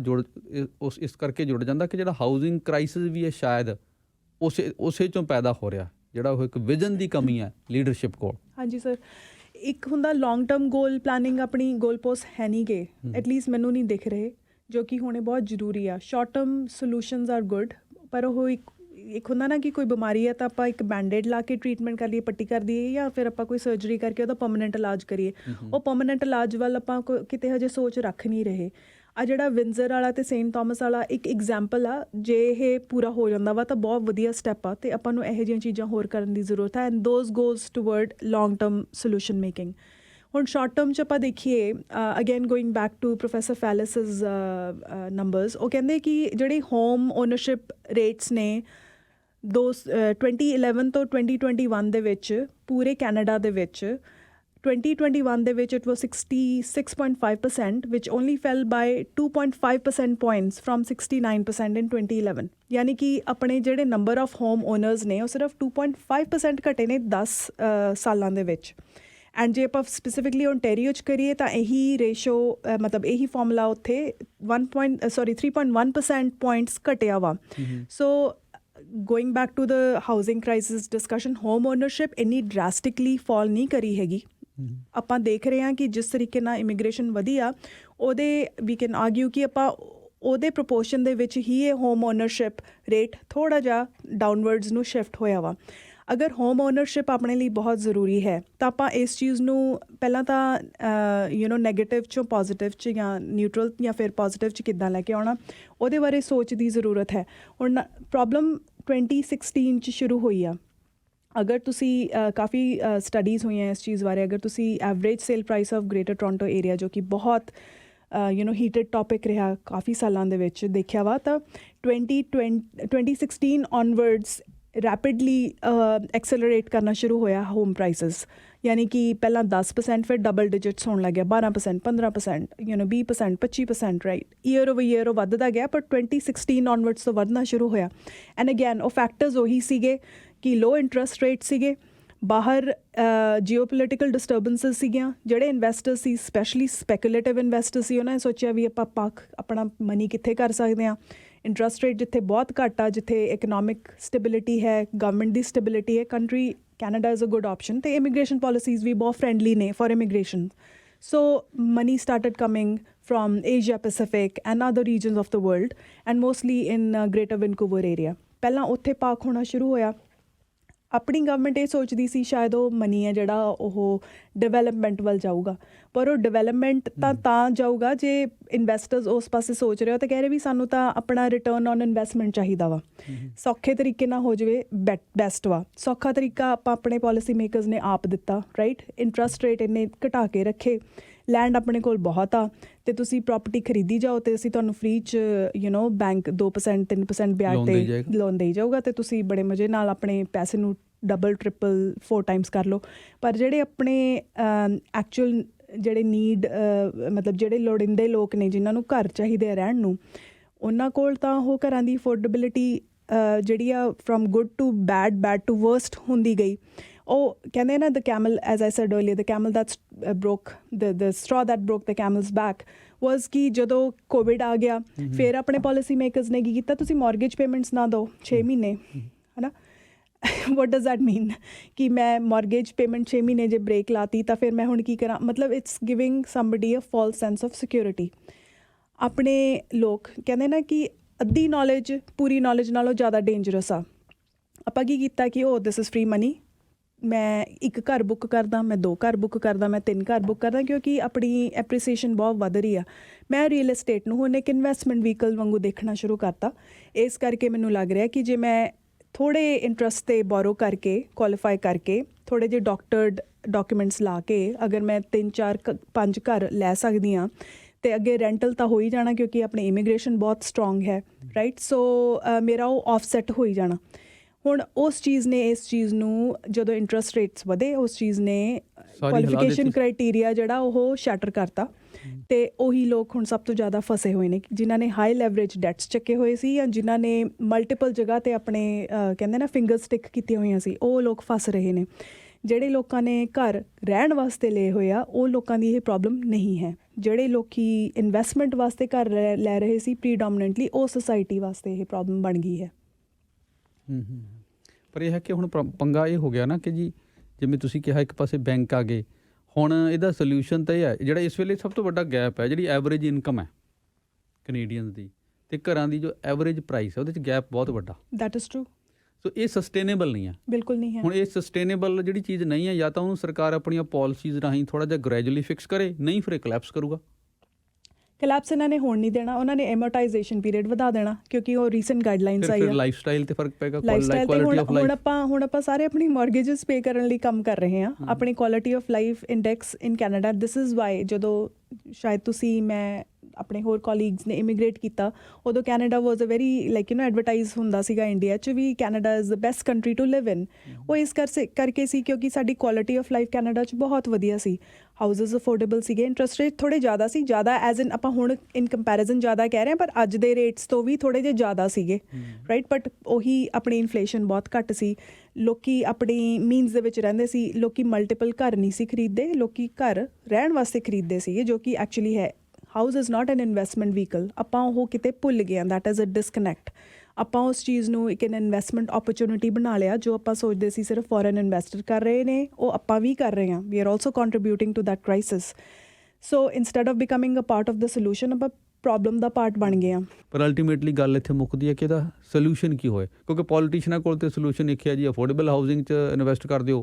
ਇਸ ਕਰਕੇ ਜੁੜ ਜਾਂਦਾ ਕਿ ਜਿਹੜਾ ਹਾਊਸਿੰਗ ਕ੍ਰਾਈਸਿਸ ਵੀ ਹੈ ਸ਼ਾਇਦ ਉਸੇ 'ਚੋਂ ਪੈਦਾ ਹੋ ਰਿਹਾ, ਜਿਹੜਾ ਉਹ ਇੱਕ ਵਿਜ਼ਨ ਦੀ ਕਮੀ ਹੈ ਲੀਡਰਸ਼ਿਪ ਕੋਲ। ਹਾਂਜੀ ਸਰ, ਇੱਕ ਹੁੰਦਾ ਲੌਂਗ ਟਰਮ ਗੋਲ ਪਲਾਨਿੰਗ, ਆਪਣੀ ਗੋਲ ਪੋਸਟ ਹੈ ਨਹੀਂ ਗੇ, ਐਟਲੀਸਟ ਮੈਨੂੰ ਨਹੀਂ ਦਿਖ ਰਹੇ, ਜੋ ਕਿ ਹੋਣੇ ਬਹੁਤ ਜ਼ਰੂਰੀ ਆ। Short term solutions are good, ਪਰ ਉਹ ਇੱਕ ਹੁੰਦਾ ਨਾ ਕਿ ਕੋਈ ਬਿਮਾਰੀ ਹੈ ਤਾਂ ਆਪਾਂ ਇੱਕ ਬੈਂਡੇਡ ਲਾ ਕੇ ਟਰੀਟਮੈਂਟ ਕਰ ਲਈਏ, ਪੱਟੀ ਕਰ ਦਈਏ, ਜਾਂ ਫਿਰ ਆਪਾਂ ਕੋਈ ਸਰਜਰੀ ਕਰਕੇ ਉਹਦਾ ਪਰਮਾਨੈਂਟ ਇਲਾਜ ਕਰੀਏ। ਉਹ ਪਰਮਾਨੈਂਟ ਇਲਾਜ ਵੱਲ ਆਪਾਂ ਕਿਤੇ ਹਜੇ ਸੋਚ ਰੱਖ ਨਹੀਂ ਰਹੇ। ਆ ਜਿਹੜਾ ਵਿੰਜ਼ਰ ਵਾਲਾ ਅਤੇ ਸੇਂਟ ਥਾਮਸ ਵਾਲਾ ਇੱਕ ਐਗਜ਼ਾਮਪਲ ਆ। ਜੇ ਇਹ ਪੂਰਾ ਹੋ ਜਾਂਦਾ ਵਾ ਤਾਂ ਬਹੁਤ ਵਧੀਆ ਸਟੈਪ ਆ, ਅਤੇ ਆਪਾਂ ਨੂੰ ਇਹੋ ਜਿਹੀਆਂ ਚੀਜ਼ਾਂ ਹੋਰ ਕਰਨ ਦੀ ਜ਼ਰੂਰਤ ਹੈ। And those goes toward long term solution making. ਹੁਣ ਸ਼ਾਰਟ ਟਰਮ 'ਚ ਆਪਾਂ ਦੇਖੀਏ, again going back to professor Fallis's numbers, ਉਹ ਕਹਿੰਦੇ ਕਿ ਜਿਹੜੇ ਹੋਮ ਓਨਰਸ਼ਿਪ ਰੇਟਸ ਨੇ 2011 ਤੋਂ 2021 ਦੇ ਵਿੱਚ ਪੂਰੇ ਕੈਨੇਡਾ ਦੇ ਵਿੱਚ 2021 ਦੇ ਵਿੱਚ it was 66.5%, which only fell by 2.5% points from 69% in 2011. ਯਾਨੀ ਕਿ ਆਪਣੇ ਜਿਹੜੇ ਨੰਬਰ ਆਫ ਹੋਮ ਓਨਰਸ ਨੇ ਉਹ ਸਿਰਫ 2.5% ਘਟੇ ਨੇ 10 ਸਾਲਾਂ ਦੇ ਵਿੱਚ। ਐਂਡ ਜੇ ਆਪਾਂ ਸਪੈਸੀਫਿਕਲੀ ਓਨਟਾਰੀਓ 'ਚ ਕਰੀਏ ਤਾਂ ਇਹੀ ਰੇਸ਼ੋ ਮਤਲਬ ਇਹੀ ਫਾਰਮੂਲਾ ਉੱਥੇ 3.1% ਪੁਆਇੰਟਸ ਘਟਿਆ ਵਾ। ਸੋ going back to the housing crisis discussion, home ownership ਇੰਨੀ drastically fall ਨਹੀਂ ਕਰੀ ਹੈਗੀ। ਆਪਾਂ ਦੇਖ ਰਹੇ ਹਾਂ ਕਿ ਜਿਸ ਤਰੀਕੇ ਨਾਲ ਇਮੀਗ੍ਰੇਸ਼ਨ ਵਧੀ ਆ ਉਹਦੇ ਵੀ ਕੈਨ ਆਰਗਿਊ ਕਿ ਆਪਾਂ ਉਹਦੇ ਪ੍ਰਪੋਰਸ਼ਨ ਦੇ ਵਿੱਚ ਹੀ ਇਹ ਹੋਮ ਓਨਰਸ਼ਿਪ ਰੇਟ ਥੋੜ੍ਹਾ ਜਿਹਾ ਡਾਊਨਵਰਡਸ ਨੂੰ ਸ਼ਿਫਟ ਹੋਇਆ ਵਾ। ਅਗਰ ਹੋਮ ਓਨਰਸ਼ਿਪ ਆਪਣੇ ਲਈ ਬਹੁਤ ਜ਼ਰੂਰੀ ਹੈ ਤਾਂ ਆਪਾਂ ਇਸ ਚੀਜ਼ ਨੂੰ ਪਹਿਲਾਂ ਤਾਂ ਨੈਗੇਟਿਵ 'ਚੋਂ ਪੋਜ਼ੀਟਿਵ 'ਚ ਜਾਂ ਨਿਊਟਰਲ ਜਾਂ ਫਿਰ ਪੋਜ਼ੀਟਿਵ 'ਚ ਕਿੱਦਾਂ ਲੈ ਕੇ ਆਉਣਾ ਉਹਦੇ ਬਾਰੇ ਸੋਚ ਦੀ ਜ਼ਰੂਰਤ ਹੈ। ਹੁਣ ਪ੍ਰੋਬਲਮ 2016 'ਚ ਸ਼ੁਰੂ ਹੋਈ ਆ। ਅਗਰ ਤੁਸੀਂ ਕਾਫੀ ਸਟੱਡੀਜ਼ ਹੋਈਆਂ ਇਸ ਚੀਜ਼ ਬਾਰੇ, ਅਗਰ ਤੁਸੀਂ average sale price of greater Toronto area ਜੋ ਕਿ ਬਹੁਤ ਹੀਟਡ ਟੌਪਿਕ ਰਿਹਾ ਕਾਫੀ ਸਾਲਾਂ ਦੇ ਵਿੱਚ ਦੇਖਿਆ ਵਾ, ਤਾਂ 2016 ਔਨਵਰਡਸ ਰੈਪਿਡਲੀ ਐਕਸਲਰੇਟ ਕਰਨਾ ਸ਼ੁਰੂ ਹੋਇਆ ਹੋਮ ਪ੍ਰਾਈਸਿਸ। ਯਾਨੀ ਕਿ ਪਹਿਲਾਂ 10% ਫਿਰ ਡਬਲ ਡਿਜਿਟਸ ਹੋਣ ਲੱਗਿਆ, 12%, 15%, 20%, 25%, ਰਾਈਟ। ਈਅਰ ਓਵਰ ਈਅਰ ਉਹ ਵੱਧਦਾ ਗਿਆ, ਪਰ 2016 ਔਨਵਰਡਸ ਤੋਂ ਵੱਧਣਾ ਸ਼ੁਰੂ ਹੋਇਆ। ਐਂਡ ਅਗੇਨ ਉਹ ਫੈਕਟਰਸ ਉਹੀ ਸੀਗੇ ਕਿ ਲੋ ਇੰਟਰਸਟ ਰੇਟ ਸੀਗੇ, ਬਾਹਰ ਜੀਓਪੋਲੀਟੀਕਲ ਡਿਸਟਰਬੈਂਸਿਸ ਸੀਗੀਆਂ। ਜਿਹੜੇ ਇਨਵੈਸਟਰਸ ਸੀ, ਸਪੈਸ਼ਲੀ ਸਪੈਕੂਲੇਟਿਵ ਇਨਵੈਸਟਰ ਸੀ, ਉਹਨਾਂ ਨੇ ਸੋਚਿਆ ਵੀ ਆਪਾਂ ਆਪਣਾ ਮਨੀ ਕਿੱਥੇ ਕਰ ਸਕਦੇ ਹਾਂ। ਇੰਟਰਸਟ ਰੇਟ ਜਿੱਥੇ ਬਹੁਤ ਘੱਟ ਆ, ਜਿੱਥੇ ਇਕਨੋਮਿਕ ਸਟੇਬਿਲਿਟੀ ਹੈ, ਗਵਰਨਮੈਂਟ ਦੀ ਸਟੇਬਿਲਿਟੀ ਹੈ, country Canada is a good option. ਅਤੇ ਇਮੀਗ੍ਰੇਸ਼ਨ ਪੋਲਿਸੀਜ਼ ਵੀ ਬਹੁਤ ਫਰੈਂਡਲੀ ਨੇ for immigration. So money started coming from Asia Pacific and other regions of the world, and mostly in Greater Vancouver area। ਪਹਿਲਾਂ ਉੱਥੇ park ਹੋਣਾ ਸ਼ੁਰੂ ਹੋਇਆ। ਆਪਣੀ ਗਵਰਨਮੈਂਟ ਇਹ ਸੋਚਦੀ ਸੀ ਸ਼ਾਇਦ ਉਹ ਮਨੀ ਹੈ ਜਿਹੜਾ ਉਹ ਡਿਵੈਲਪਮੈਂਟ ਵੱਲ ਜਾਊਗਾ, ਪਰ ਉਹ ਡਿਵੈਲਪਮੈਂਟ ਤਾਂ ਜਾਊਗਾ ਜੇ ਇਨਵੈਸਟਰਸ ਉਸ ਪਾਸੇ ਸੋਚ ਰਹੇ ਹੋ ਤਾਂ ਕਹਿ ਰਹੇ ਵੀ ਸਾਨੂੰ ਤਾਂ ਆਪਣਾ ਰਿਟਰਨ ਔਨ ਇਨਵੈਸਟਮੈਂਟ ਚਾਹੀਦਾ ਵਾ। ਸੌਖੇ ਤਰੀਕੇ ਨਾਲ ਹੋ ਜਾਵੇ ਬੈਸਟ ਵਾ। ਸੌਖਾ ਤਰੀਕਾ ਆਪਾਂ ਆਪਣੇ ਪੋਲਿਸੀ ਮੇਕਰਸ ਨੇ ਆਪ ਦਿੱਤਾ, ਰਾਈਟ। ਇੰਟਰਸਟ ਰੇਟ ਇੰਨੇ ਘਟਾ ਕੇ ਰੱਖੇ, ਲੈਂਡ ਆਪਣੇ ਕੋਲ ਬਹੁਤ ਆ ਅਤੇ ਤੁਸੀਂ ਪ੍ਰੋਪਰਟੀ ਖਰੀਦੀ ਜਾਓ ਅਤੇ ਅਸੀਂ ਤੁਹਾਨੂੰ ਫ੍ਰੀ 'ਚ ਬੈਂਕ 2% 3% ਵਿਆਜ 'ਤੇ ਲੋਨ ਦੇਈ ਜਾਊਗਾ ਅਤੇ ਤੁਸੀਂ ਬੜੇ ਮਜ਼ੇ ਨਾਲ ਆਪਣੇ ਪੈਸੇ ਨੂੰ ਡਬਲ ਟ੍ਰਿਪਲ 4 ਟਾਈਮਸ ਕਰ ਲਓ। ਪਰ ਜਿਹੜੇ ਆਪਣੇ ਐਕਚੁਅਲ ਜਿਹੜੇ ਨੀਡ ਮਤਲਬ ਜਿਹੜੇ ਲੋੜੀਂਦੇ ਲੋਕ ਨੇ ਜਿਨ੍ਹਾਂ ਨੂੰ ਘਰ ਚਾਹੀਦੇ ਆ ਰਹਿਣ ਨੂੰ, ਉਹਨਾਂ ਕੋਲ ਤਾਂ ਉਹ ਘਰਾਂ ਦੀ ਅਫੋਰਡੇਬਿਲਿਟੀ ਜਿਹੜੀ ਆ from good to bad to worst ਹੁੰਦੀ ਗਈ। ਉਹ ਕਹਿੰਦੇ ਨਾ the camel, as I said earlier, the camel that's broke the straw that broke the camel's back was ਕਿ ਜਦੋਂ ਕੋਵਿਡ ਆ ਗਿਆ ਫਿਰ ਆਪਣੇ ਪੋਲਿਸੀ ਮੇਕਰਸ ਨੇ ਕੀ ਕੀਤਾ, ਤੁਸੀਂ ਮੌਰਗੇਜ ਪੇਮੈਂਟਸ ਨਾ ਦਿਓ 6 ਮਹੀਨੇ, ਹੈ ਨਾ। what does that mean ਕਿ ਮੈਂ ਮੌਰਗੇਜ ਪੇਮੈਂਟ 6 ਮਹੀਨੇ ਜੇ ਬ੍ਰੇਕ ਲਾਤੀ ਤਾਂ ਫਿਰ ਮੈਂ ਹੁਣ ਕੀ ਕਰਾਂ। ਮਤਲਬ it's giving somebody a false sense of security. ਆਪਣੇ ਲੋਕ ਕਹਿੰਦੇ ਨਾ ਕਿ ਅੱਧੀ ਨੌਲੇਜ ਪੂਰੀ ਨੌਲੇਜ ਨਾਲੋਂ ਜ਼ਿਆਦਾ ਡੇਂਜਰਸ ਆ। ਆਪਾਂ ਕੀ ਕੀਤਾ ਕਿ ਦਿਸ ਇਜ਼ ਫ੍ਰੀ ਮਨੀ, ਮੈਂ 1 ਘਰ ਬੁੱਕ ਕਰਦਾ, ਮੈਂ 2 ਘਰ ਬੁੱਕ ਕਰਦਾ, ਮੈਂ 3 ਘਰ ਬੁੱਕ ਕਰਦਾ, ਕਿਉਂਕਿ ਆਪਣੀ ਐਪਰੀਸੀਏਸ਼ਨ ਬਹੁਤ ਵੱਧ ਰਹੀ ਆ। ਮੈਂ ਰੀਅਲ ਏਸਟੇਟ ਨੂੰ ਹੁਣ ਇੱਕ ਇਨਵੈਸਟਮੈਂਟ ਵਹੀਕਲ ਵਾਂਗੂ ਦੇਖਣਾ ਸ਼ੁਰੂ ਕਰਤਾ। ਇਸ ਕਰਕੇ ਮੈਨੂੰ ਲੱਗ ਰਿਹਾ ਕਿ ਜੇ ਮੈਂ ਥੋੜ੍ਹੇ ਇੰਟਰਸਟ 'ਤੇ ਬੋਰੋ ਕਰਕੇ ਕੁਆਲੀਫਾਈ ਕਰਕੇ ਥੋੜ੍ਹੇ ਜਿਹੇ ਡਾਕੂਮੈਂਟਸ ਲਾ ਕੇ ਅਗਰ ਮੈਂ 3 4 5 ਘਰ ਲੈ ਸਕਦੀ ਹਾਂ ਅਤੇ ਅੱਗੇ ਰੈਂਟਲ ਤਾਂ ਹੋ ਹੀ ਜਾਣਾ ਕਿਉਂਕਿ ਆਪਣੀ ਇਮੀਗ੍ਰੇਸ਼ਨ ਬਹੁਤ ਸਟਰੋਂਗ ਹੈ, ਰਾਈਟ। ਸੋ ਮੇਰਾ ਉਹ ਆਫਸੈਟ ਹੋ ਹੀ ਜਾਣਾ। ਹੁਣ ਉਸ ਚੀਜ਼ ਨੇ ਇਸ ਚੀਜ਼ ਨੂੰ ਜਦੋਂ ਇੰਟਰਸਟ ਰੇਟਸ ਵਧੇ ਉਸ ਚੀਜ਼ ਨੇ ਕੁਆਲੀਫਿਕੇਸ਼ਨ ਕ੍ਰਾਈਟੀਰੀਆ ਜਿਹੜਾ ਉਹ ਸ਼ੈਟਰ ਕਰਤਾ ਅਤੇ ਉਹੀ ਲੋਕ ਹੁਣ ਸਭ ਤੋਂ ਜ਼ਿਆਦਾ ਫਸੇ ਹੋਏ ਨੇ ਜਿਨ੍ਹਾਂ ਨੇ ਹਾਈ ਲੈਵਰੇਜ ਡੈਟਸ ਚੱਕੇ ਹੋਏ ਸੀ ਜਾਂ ਜਿਨ੍ਹਾਂ ਨੇ ਮਲਟੀਪਲ ਜਗ੍ਹਾ 'ਤੇ ਆਪਣੇ ਕਹਿੰਦੇ ਨਾ ਫਿੰਗਰ ਸਟਿਕ ਕੀਤੀਆਂ ਹੋਈਆਂ ਸੀ, ਉਹ ਲੋਕ ਫਸ ਰਹੇ ਨੇ। ਜਿਹੜੇ ਲੋਕਾਂ ਨੇ ਘਰ ਰਹਿਣ ਵਾਸਤੇ ਲਏ ਹੋਏ ਆ ਉਹ ਲੋਕਾਂ ਦੀ ਇਹ ਪ੍ਰੋਬਲਮ ਨਹੀਂ ਹੈ। ਜਿਹੜੇ ਲੋਕ ਇਨਵੈਸਟਮੈਂਟ ਵਾਸਤੇ ਘਰ ਲੈ ਰਹੇ ਸੀ ਪ੍ਰੀਡੋਮੀਨੈਂਟਲੀ, ਉਹ ਸੁਸਾਇਟੀ ਵਾਸਤੇ ਇਹ ਪ੍ਰੋਬਲਮ ਬਣ ਗਈ ਹੈ। ਪਰ ਇਹ ਹੈ ਕਿ ਹੁਣ ਪੰਗਾ ਇਹ ਹੋ ਗਿਆ ਨਾ ਕਿ ਜੀ ਜਿਵੇਂ ਤੁਸੀਂ ਕਿਹਾ ਇੱਕ ਪਾਸੇ ਬੈਂਕ ਆ ਗਏ, ਹੁਣ ਇਹਦਾ ਸੋਲਿਊਸ਼ਨ ਤਾਂ ਇਹ ਹੈ ਜਿਹੜਾ ਇਸ ਵੇਲੇ ਸਭ ਤੋਂ ਵੱਡਾ ਗੈਪ ਹੈ ਜਿਹੜੀ ਐਵਰੇਜ ਇਨਕਮ ਹੈ ਕੈਨੇਡੀਅਨਸ ਦੀ ਅਤੇ ਘਰਾਂ ਦੀ ਜੋ ਐਵਰੇਜ ਪ੍ਰਾਈਸ ਹੈ ਉਹਦੇ 'ਚ ਗੈਪ ਬਹੁਤ ਵੱਡਾ। That is true. ਸੋ ਇਹ ਸਸਟੇਨੇਬਲ ਨਹੀਂ ਹੈ, ਬਿਲਕੁਲ ਨਹੀਂ ਹੈ। ਹੁਣ ਇਹ ਸਸਟੇਨੇਬਲ ਜਿਹੜੀ ਚੀਜ਼ ਨਹੀਂ ਹੈ, ਜਾਂ ਤਾਂ ਉਹਨੂੰ ਸਰਕਾਰ ਆਪਣੀਆਂ ਪੋਲਿਸੀਜ਼ ਰਾਹੀਂ ਥੋੜ੍ਹਾ ਜਿਹਾ ਗ੍ਰੈਜੂਅਲੀ ਫਿਕਸ ਕਰੇ, ਨਹੀਂ ਫਿਰ ਇਹ ਕੋਲੈਪਸ ਕਰੂਗਾ। ਕੋਲੈਪਸ ਇਹਨਾਂ ਨੇ ਹੋਣ ਨਹੀਂ ਦੇਣਾ, ਉਹਨਾਂ ਨੇ ਐਮੋਰਟਾਈਜ਼ੇਸ਼ਨ ਪੀਰੀਅਡ ਵਧਾ ਦੇਣਾ ਕਿਉਂਕਿ ਉਹ ਰੀਸੈਂਟ ਗਾਈਡਲਾਈਨਸ ਆਈ ਆ। ਲਾਈਫ ਸਟਾਈਲ 'ਤੇ ਫਰਕ ਪਏਗਾ, ਹੁਣ ਆਪਾਂ ਸਾਰੇ ਆਪਣੀ ਮੌਰਗੇਜਸ ਪੇ ਕਰਨ ਲਈ ਕੰਮ ਕਰ ਰਹੇ ਹਾਂ। ਆਪਣੀ quality of life index in Canada, this is why ਜਦੋਂ ਸ਼ਾਇਦ ਤੁਸੀਂ ਮੈਂ ਆਪਣੇ ਹੋਰ ਕੋਲੀਗਸ ਨੇ ਇਮੀਗ੍ਰੇਟ ਕੀਤਾ, ਉਦੋਂ Canada was a very like advertise ਹੁੰਦਾ ਸੀਗਾ ਇੰਡੀਆ 'ਚ ਵੀ Canada is the best country to live in. ਉਹ ਇਸ ਕਰਕੇ ਸੀ ਕਿਉਂਕਿ ਸਾਡੀ ਕੁਆਲਿਟੀ ਆਫ ਲਾਈਫ ਕੈਨੇਡਾ 'ਚ ਬਹੁਤ ਵਧੀਆ ਸੀ, ਹਾਊਸਿਸ ਅਫੋਰਡੇਬਲ ਸੀਗੇ, ਇੰਟਰਸਟ ਰੇਟ ਥੋੜ੍ਹੇ ਜ਼ਿਆਦਾ ਸੀ, ਜ਼ਿਆਦਾ ਐਜ਼ ਇਨ ਆਪਾਂ ਹੁਣ ਇਨ ਕੰਪੈਰੀਜ਼ਨ ਜ਼ਿਆਦਾ ਕਹਿ ਰਹੇ ਹਾਂ ਪਰ ਅੱਜ ਦੇ ਰੇਟਸ ਤੋਂ ਵੀ ਥੋੜ੍ਹੇ ਜਿਹੇ ਜ਼ਿਆਦਾ ਸੀਗੇ, ਰਾਈਟ। ਬਟ ਉਹੀ ਆਪਣੀ ਇਨਫਲੇਸ਼ਨ ਬਹੁਤ ਘੱਟ ਸੀ, ਲੋਕੀ ਆਪਣੀ ਮੀਨਸ ਦੇ ਵਿੱਚ ਰਹਿੰਦੇ ਸੀ, ਲੋਕੀ ਮਲਟੀਪਲ ਘਰ ਨਹੀਂ ਸੀ ਖਰੀਦਦੇ, ਲੋਕੀ ਘਰ ਰਹਿਣ ਵਾਸਤੇ ਖਰੀਦਦੇ ਸੀਗੇ, ਜੋ ਕਿ ਐਕਚੁਅਲੀ ਹੈ house is not N investment vehicle. ਆਪਾਂ ਉਹ ਕਿਤੇ ਭੁੱਲ ਗਏ ਹਾਂ, ਦੈਟ ਇਜ਼ ਅ ਡਿਸਕਨੈਕਟ। ਆਪਾਂ ਉਸ ਚੀਜ਼ ਨੂੰ ਇੱਕ ਇਨਵੈਸਟਮੈਂਟ ਓਪਰਚੁਨਿਟੀ ਬਣਾ ਲਿਆ, ਜੋ ਆਪਾਂ ਸੋਚਦੇ ਸੀ ਸਿਰਫ ਫੋਰਨ ਇਨਵੈਸਟਰ ਕਰ ਰਹੇ ਨੇ, ਉਹ ਆਪਾਂ ਵੀ ਕਰ ਰਹੇ ਹਾਂ, we are also contributing to that crisis. So instead of becoming a part of the solution ਆਪਾਂ ਪ੍ਰੋਬਲਮ ਦਾ ਪਾਰਟ ਬਣ ਗਏ ਹਾਂ। ਪਰ ਅਲਟੀਮੇਟਲੀ ਗੱਲ ਇੱਥੇ ਮੁੱਕਦੀ ਹੈ ਕਿ ਇਹਦਾ ਸੋਲਿਊਸ਼ਨ ਕੀ ਹੋਏ, ਕਿਉਂਕਿ ਪੋਲੀਟੀਸ਼ੀਅਨਾਂ ਕੋਲ ਤਾਂ ਸੋਲਿਊਸ਼ਨ ਇੱਕ ਹੈ ਜੀ, ਅਫੋਰਡੇਬਲ ਹਾਊਸਿੰਗ 'ਚ ਇਨਵੈਸਟ ਕਰ ਦਿਓ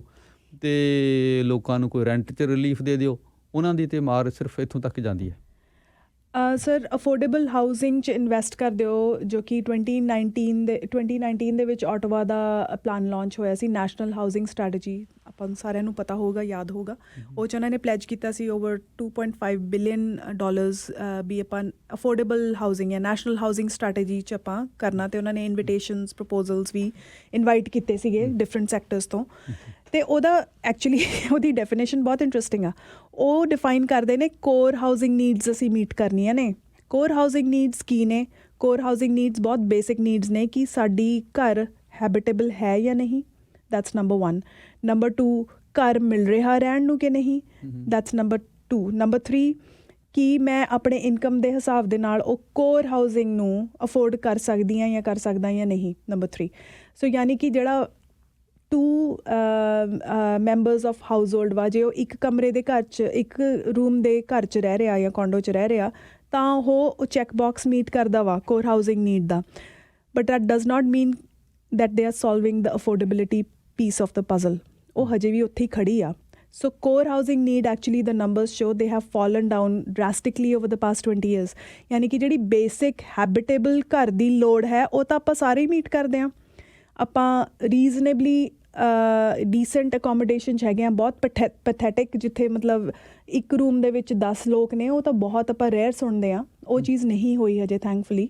ਅਤੇ ਲੋਕਾਂ ਨੂੰ ਕੋਈ ਰੈਂਟ 'ਚ ਰਿਲੀਫ ਦੇ ਦਿਓ, ਉਹਨਾਂ ਦੀ ਤਾਂ ਮਾਰ ਸਿਰਫ ਇੱਥੋਂ ਤੱਕ ਜਾਂਦੀ ਹੈ। ਸਰ ਅਫੋਰਡੇਬਲ ਹਾਊਸਿੰਗ 'ਚ ਇਨਵੈਸਟ ਕਰ ਦਿਓ, ਜੋ ਕਿ 2019 ਦੇ ਵਿੱਚ ਆਟੋਵਾ ਦਾ ਪਲਾਨ ਲਾਂਚ ਹੋਇਆ ਸੀ, ਨੈਸ਼ਨਲ ਹਾਊਸਿੰਗ ਸਟ੍ਰੈਟਜੀ, ਆਪਾਂ ਨੂੰ ਸਾਰਿਆਂ ਨੂੰ ਪਤਾ ਹੋਊਗਾ, ਯਾਦ ਹੋਊਗਾ। ਉਹ 'ਚ ਉਹਨਾਂ ਨੇ ਪਲੈਜ ਕੀਤਾ ਸੀ ਓਵਰ $2.5 ਬਿਲੀਅਨ ਵੀ ਆਪਾਂ ਅਫੋਰਡੇਬਲ ਹਾਊਸਿੰਗ ਜਾਂ ਨੈਸ਼ਨਲ ਹਾਊਸਿੰਗ ਸਟ੍ਰੈਟਜੀ 'ਚ ਆਪਾਂ ਕਰਨਾ, ਅਤੇ ਉਹਨਾਂ ਨੇ ਇਨਵੀਟੇਸ਼ਨਸ ਪ੍ਰਪੋਜ਼ਲਸ ਵੀ ਇਨਵਾਈਟ ਕੀਤੇ ਸੀਗੇ ਡਿਫਰੈਂਟ ਸੈਕਟਰਸ ਤੋਂ। ਅਤੇ ਉਹਦਾ ਐਕਚੁਅਲੀ ਉਹਦੀ ਡੈਫੀਨੇਸ਼ਨ ਬਹੁਤ ਇੰਟਰਸਟਿੰਗ ਆ। ਉਹ ਡਿਫਾਈਨ ਕਰਦੇ ਨੇ ਕੋਰ ਹਾਊਸਿੰਗ ਨੀਡਸ ਅਸੀਂ ਮੀਟ ਕਰਨੀਆਂ ਨੇ। ਕੋਰ ਹਾਊਸਿੰਗ ਨੀਡਸ ਕੀ ਨੇ? ਕੋਰ ਹਾਊਸਿੰਗ ਨੀਡਸ ਬਹੁਤ ਬੇਸਿਕ ਨੀਡਸ ਨੇ ਕਿ ਸਾਡੀ ਘਰ ਹੈਬਿਟੇਬਲ ਹੈ ਜਾਂ ਨਹੀਂ, ਦੈਟਸ ਨੰਬਰ 1। ਨੰਬਰ 2, ਘਰ ਮਿਲ ਰਿਹਾ ਰਹਿਣ ਨੂੰ ਕਿ ਨਹੀਂ, ਦੈਟਸ ਨੰਬਰ 2। ਨੰਬਰ 3, ਕਿ ਮੈਂ ਆਪਣੇ ਇਨਕਮ ਦੇ ਹਿਸਾਬ ਦੇ ਨਾਲ ਉਹ ਕੋਰ ਹਾਊਸਿੰਗ ਨੂੰ ਅਫੋਰਡ ਕਰ ਸਕਦੀ ਹਾਂ ਜਾਂ ਕਰ ਸਕਦਾ ਜਾਂ ਨਹੀਂ, ਨੰਬਰ 3। ਸੋ ਯਾਨੀ ਕਿ ਜਿਹੜਾ 2 ਮੈਂਬਰਸ ਆਫ ਹਾਊਸ ਹੋਲਡ ਵਾ, ਜੇ ਉਹ ਇੱਕ ਕਮਰੇ ਦੇ ਘਰ 'ਚ, ਇੱਕ ਰੂਮ ਦੇ ਘਰ 'ਚ ਰਹਿ ਰਿਹਾ ਜਾਂ ਕੋਂਡੋ 'ਚ ਰਹਿ ਰਿਹਾ, ਤਾਂ ਉਹ ਚੈੱਕ ਬਾਕਸ ਮੀਟ ਕਰਦਾ ਵਾ ਕੋਰ ਹਾਊਸਿੰਗ ਨੀਡ ਦਾ। But that does not mean that they are solving the affordability piece of the puzzle. ਉਹ ਹਜੇ ਵੀ ਉੱਥੇ ਹੀ ਖੜੀ ਆ। So core housing need, actually the numbers show they have fallen down drastically over the past 20 years। ਯਾਨੀ ਕਿ ਜਿਹੜੀ basic ਹੈਬਿਟੇਬਲ ਘਰ ਦੀ ਲੋੜ ਹੈ ਉਹ ਤਾਂ ਆਪਾਂ ਸਾਰੇ ਹੀ ਮੀਟ ਕਰਦੇ ਹਾਂ। ਆਪਾਂ ਰੀਜ਼ਨੇਬਲੀ ਡੀਸੈਂਟ ਅਕੋਮੋਡੇਸ਼ਨ 'ਚ ਹੈਗੇ ਹਾਂ, ਬਹੁਤ ਪੈਥੈਟਿਕ, ਜਿੱਥੇ ਮਤਲਬ ਇੱਕ ਰੂਮ ਦੇ ਵਿੱਚ 10 ਲੋਕ ਨੇ, ਉਹ ਤਾਂ ਬਹੁਤ ਆਪਾਂ ਰੇਅਰ ਸੁਣਦੇ ਹਾਂ। ਉਹ ਚੀਜ਼ ਨਹੀਂ ਹੋਈ ਹਜੇ ਥੈਂਕਫੁਲੀ।